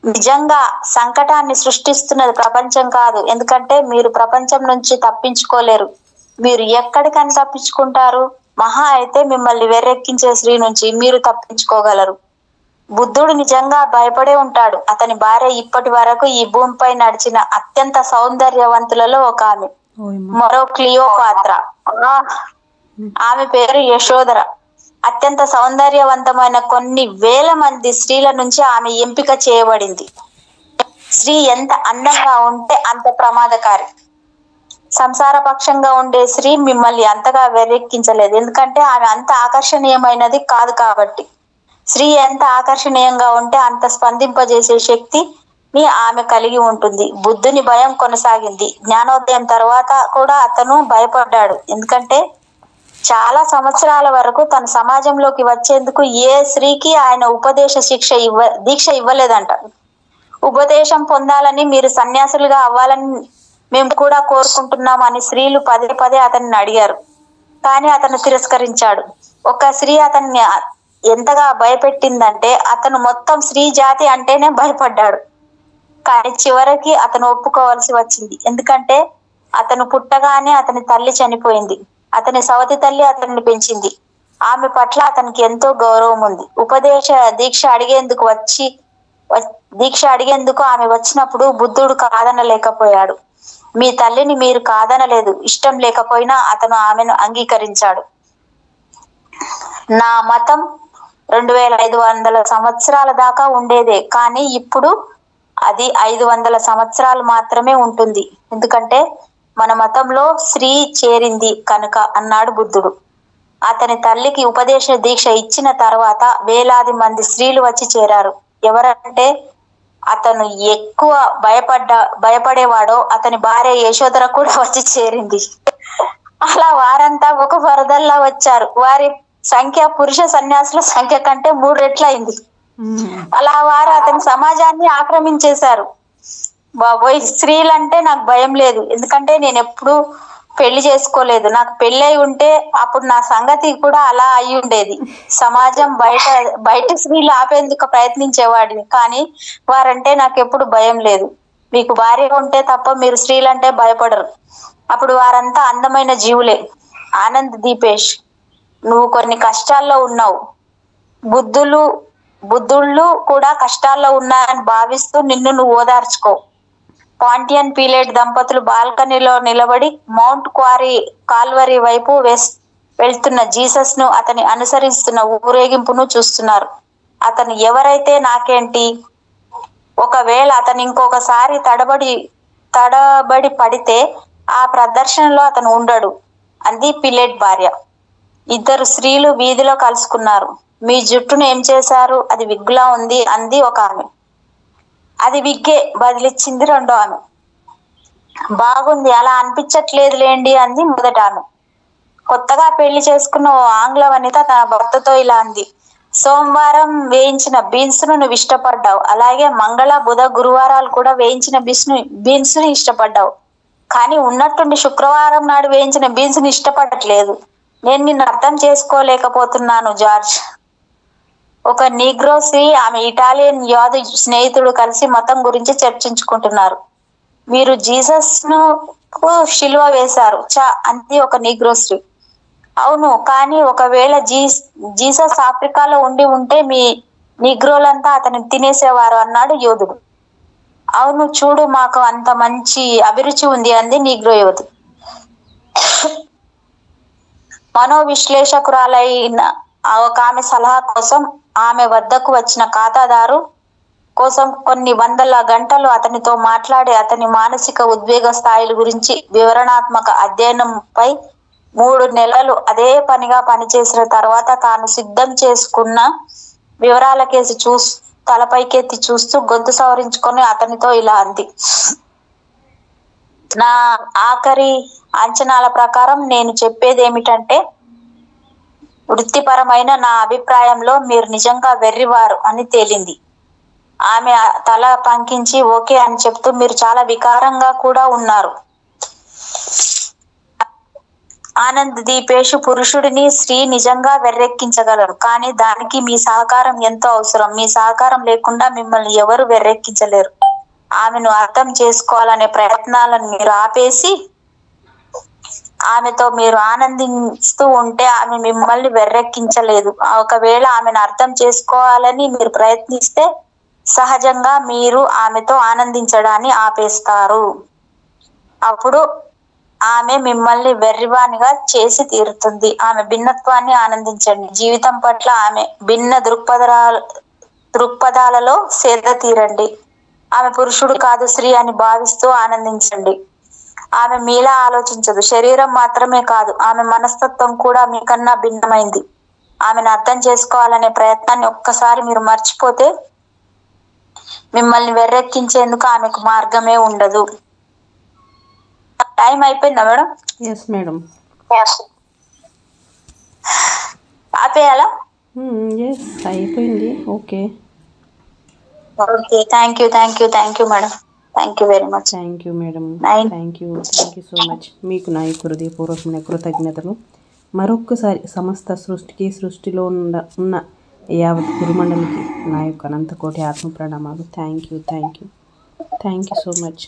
నిజంగా సంకటాన్ని సృష్టిస్తున్నది ప్రపంచం కాదు. ఎందుకంటే మీరు ప్రపంచం నుంచి తప్పించుకోలేరు. మీరు ఎక్కడికని తప్పించుకుంటారు? మహా అయితే మిమ్మల్ని వెర్రెక్కించే స్త్రీ నుంచి మీరు తప్పించుకోగలరు. బుద్ధుడు నిజంగా భయపడే ఉంటాడు. అతని భార్య ఇప్పటి వరకు ఈ భూమిపై నడిచిన అత్యంత సౌందర్యవంతులలో ఒక ఆమె. మరో క్లియోపాత్ర, ఆమె పేరు యశోధర. అత్యంత సౌందర్యవంతమైన కొన్ని వేల మంది స్త్రీల నుంచి ఆమె ఎంపిక చేయబడింది. స్త్రీ ఎంత అందంగా ఉంటే అంత ప్రమాదకారి. సంసార పక్షంగా ఉండే స్త్రీ మిమ్మల్ని అంతగా వెర్రెక్కించలేదు, ఎందుకంటే ఆమె అంత ఆకర్షణీయమైనది కాదు కాబట్టి. స్త్రీ ఎంత ఆకర్షణీయంగా ఉంటే అంత స్పందింపజేసే శక్తిని ఆమె కలిగి ఉంటుంది. బుద్ధుని భయం కొనసాగింది. జ్ఞానోదయం తర్వాత కూడా అతను భయపడ్డాడు. ఎందుకంటే చాలా సంవత్సరాల వరకు తన సమాజంలోకి వచ్చేందుకు ఏ స్త్రీకి ఆయన దీక్ష ఇవ్వలేదంట. ఉపదేశం పొందాలని, మీరు సన్యాసులుగా అవ్వాలని మేము కూడా కోరుకుంటున్నాం అని స్త్రీలు పదే పదే అతన్ని అడిగారు. కానీ అతను తిరస్కరించాడు. ఒక స్త్రీ అతన్ని ఎంతగా భయపెట్టిందంటే అతను మొత్తం స్త్రీ జాతి అంటేనే భయపడ్డాడు. కానీ చివరికి అతను ఒప్పుకోవాల్సి వచ్చింది. ఎందుకంటే అతను పుట్టగానే అతని తల్లి చనిపోయింది. అతని సవతి తల్లి అతన్ని పెంచింది. ఆమె పట్ల అతనికి ఎంతో గౌరవం ఉంది. దీక్ష అడిగేందుకు ఆమె వచ్చినప్పుడు బుద్ధుడు కాదనలేకపోయాడు. మీ తల్లిని మీరు కాదనలేదు. ఇష్టం లేకపోయినా అతను ఆమెను అంగీకరించాడు. నా మతం 2500 సంవత్సరాల దాకా ఉండేదే, కానీ ఇప్పుడు అది 500 సంవత్సరాలు మాత్రమే ఉంటుంది. ఎందుకంటే మన మతంలో స్త్రీ చేరింది కనుక అన్నాడు బుద్ధుడు. అతని తల్లికి ఉపదేశ దీక్ష ఇచ్చిన తర్వాత వేలాది మంది స్త్రీలు వచ్చి చేరారు. ఎవరంటే అతను ఎక్కువ భయపడేవాడో అతని భార్య యశోధర కూడా వచ్చి చేరింది. అలా వారంతా ఒక వరదల్లా వచ్చారు. వారి సంఖ్య పురుష సన్యాసుల సంఖ్య కంటే 3 రెట్లయింది. అలా వారు అతని సమాజాన్ని ఆక్రమించేశారు. బాబోయ్, స్త్రీలంటే నాకు భయం లేదు. ఎందుకంటే నేను ఎప్పుడు పెళ్లి చేసుకోలేదు. నాకు పెళ్లి అయి ఉంటే అప్పుడు నా సంగతి కూడా అలా అయి ఉండేది. సమాజం బయట స్త్రీలు ఆపేందుకు ప్రయత్నించేవాడిని. కానీ వారంటే నాకు ఎప్పుడు భయం లేదు. మీకు భార్య ఉంటే తప్ప మీరు స్త్రీలంటే భయపడరు. అప్పుడు వారంతా అందమైన జీవులే. ఆనంద్ దీపేష్, నువ్వు కొన్ని కష్టాల్లో ఉన్నావు. బుద్ధుళ్ళు కూడా కష్టాల్లో ఉన్నారని భావిస్తూ నిన్ను నువ్వు ఓదార్చుకో. పాంటియన్ పీలేట్ దంపతులు బాల్కనీలో నిలబడి మౌంట్ కాల్వరీ వైపు వెళ్తున్న జీసస్ ను, అతని అనుసరిస్తున్న ఊరేగింపును చూస్తున్నారు. అతను ఎవరైతే నాకేంటి? ఒకవేళ అతను ఇంకొకసారి తడబడి పడితే ఆ ప్రదర్శనలో అతను ఉండడు అంది పిలేట్ భార్య. 2 స్త్రీలు వీధిలో కలుసుకున్నారు. మీ జుట్టును ఏం చేశారు? అది విగ్గులా ఉంది అంది ఒక ఆమె. అది విగ్గే, బదిలిచ్చింది రెండో ఆమె. బాగుంది, అలా అనిపించట్లేదు లేండి అంది మొదట ఆమె. కొత్తగా పెళ్లి చేసుకున్న ఓ ఆంగ్ల వనిత తన భర్తతో ఇలా అంది. సోమవారం వేయించిన బీన్స్ ను నువ్వు ఇష్టపడ్డావు. అలాగే మంగళ, బుధ, గురువారాలు కూడా వేయించిన బీన్స్ ని ఇష్టపడ్డావు. కానీ ఉన్నట్టుండి శుక్రవారం నాడు వేయించిన బీన్స్ ని ఇష్టపడట్లేదు. నేను నిన్ను అర్థం చేసుకోలేకపోతున్నాను జార్జ్. ఒక నీగ్రో స్త్రీ, ఆమె ఇటాలియన్ యోధ స్నేహితుడు కలిసి మతం గురించి చర్చించుకుంటున్నారు. మీరు జీసస్ ను శిలువ వేశారు అంది ఒక నీగ్రో స్త్రీ. అవును, కానీ ఒకవేళ జీసస్ ఆఫ్రికాలో ఉంటే మీ నీగ్రోలంతా అతన్ని తినేసేవారు అన్నాడు యోధుడు. అవును, చూడు, మాకు అంత మంచి అభిరుచి ఉంది అంది నీగ్రో యువతి. మనోవిశ్లేషకురాలైన ఒక ఆమె సలహా కోసం ఆమె వద్దకు వచ్చిన ఖాతాదారు కోసం కొన్ని వందల గంటలు అతనితో మాట్లాడి అతని మానసిక ఉద్వేగ స్థాయిల గురించి వివరణాత్మక అధ్యయనంపై 3 నెలలు అదే పనిగా పనిచేసిన తర్వాత తాను సిద్ధం చేసుకున్న వివరాల కేసి తలపైకెత్తి చూస్తూ గొంతు సవరించుకొని అతనితో ఇలా అంది. నా ఆఖరి అంచనాల ప్రకారం నేను చెప్పేది ఏమిటంటే, వృత్తిపరమైన నా అభిప్రాయంలో మీరు నిజంగా వెర్రివారు అని తేలింది. ఆమె తల పంకించి ఓకే అని చెప్తూ, మీరు చాలా వికారంగా కూడా ఉన్నారు. ఆనంద్ దీపేషు, పురుషుడిని స్త్రీ నిజంగా వెర్రెక్కించగలరు, కానీ దానికి మీ సహకారం ఎంతో అవసరం. మీ సహకారం లేకుండా మిమ్మల్ని ఎవరు వెర్రెక్కించలేరు. ఆమెను అర్థం చేసుకోవాలనే ప్రయత్నాలను మీరు ఆపేసి ఆమెతో మీరు ఆనందిస్తూ ఉంటే ఆమె మిమ్మల్ని వెర్రెక్కించలేదు. ఒకవేళ ఆమెను అర్థం చేసుకోవాలని మీరు ప్రయత్నిస్తే సహజంగా మీరు ఆమెతో ఆనందించడాన్ని ఆపేస్తారు. అప్పుడు ఆమె మిమ్మల్ని వెర్రివానిగా చేసి తీరుతుంది. ఆమె భిన్నత్వాన్ని ఆనందించండి. జీవితం పట్ల ఆమె భిన్న దృక్పథాలలో సేద తీరండి. ఆమె పురుషుడు కాదు, స్త్రీ అని భావిస్తూ ఆనందించండి. ఆమె మీలా ఆలోచించదు. శరీరం మాత్రమే కాదు, ఆమె మనస్తత్వం కూడా మీకన్నా భిన్నమైంది. ఆమెను అర్థం చేసుకోవాలనే ప్రయత్నాన్ని ఒక్కసారి మీరు మర్చిపోతే మిమ్మల్ని వెర్రెక్కించేందుకు ఆమెకు మార్గమే ఉండదు. టైం అయిపోయిందా మేడం? Yes madam. ఆపేయాలా? ఎస్ అయిపోయింది. Okay okay, thank you madam. Thank you very much. Thank you madam. Thank you so much. మీకు నా యొక్క హృదయపూర్వకమైన కృతజ్ఞతలు. మరొక్కసారి సమస్త సృష్టికి, సృష్టిలో ఉన్న యావత్ గురుమండలికి నా యొక్క అనంతకోటి ఆత్మ ప్రణామాలు. Thank you so much.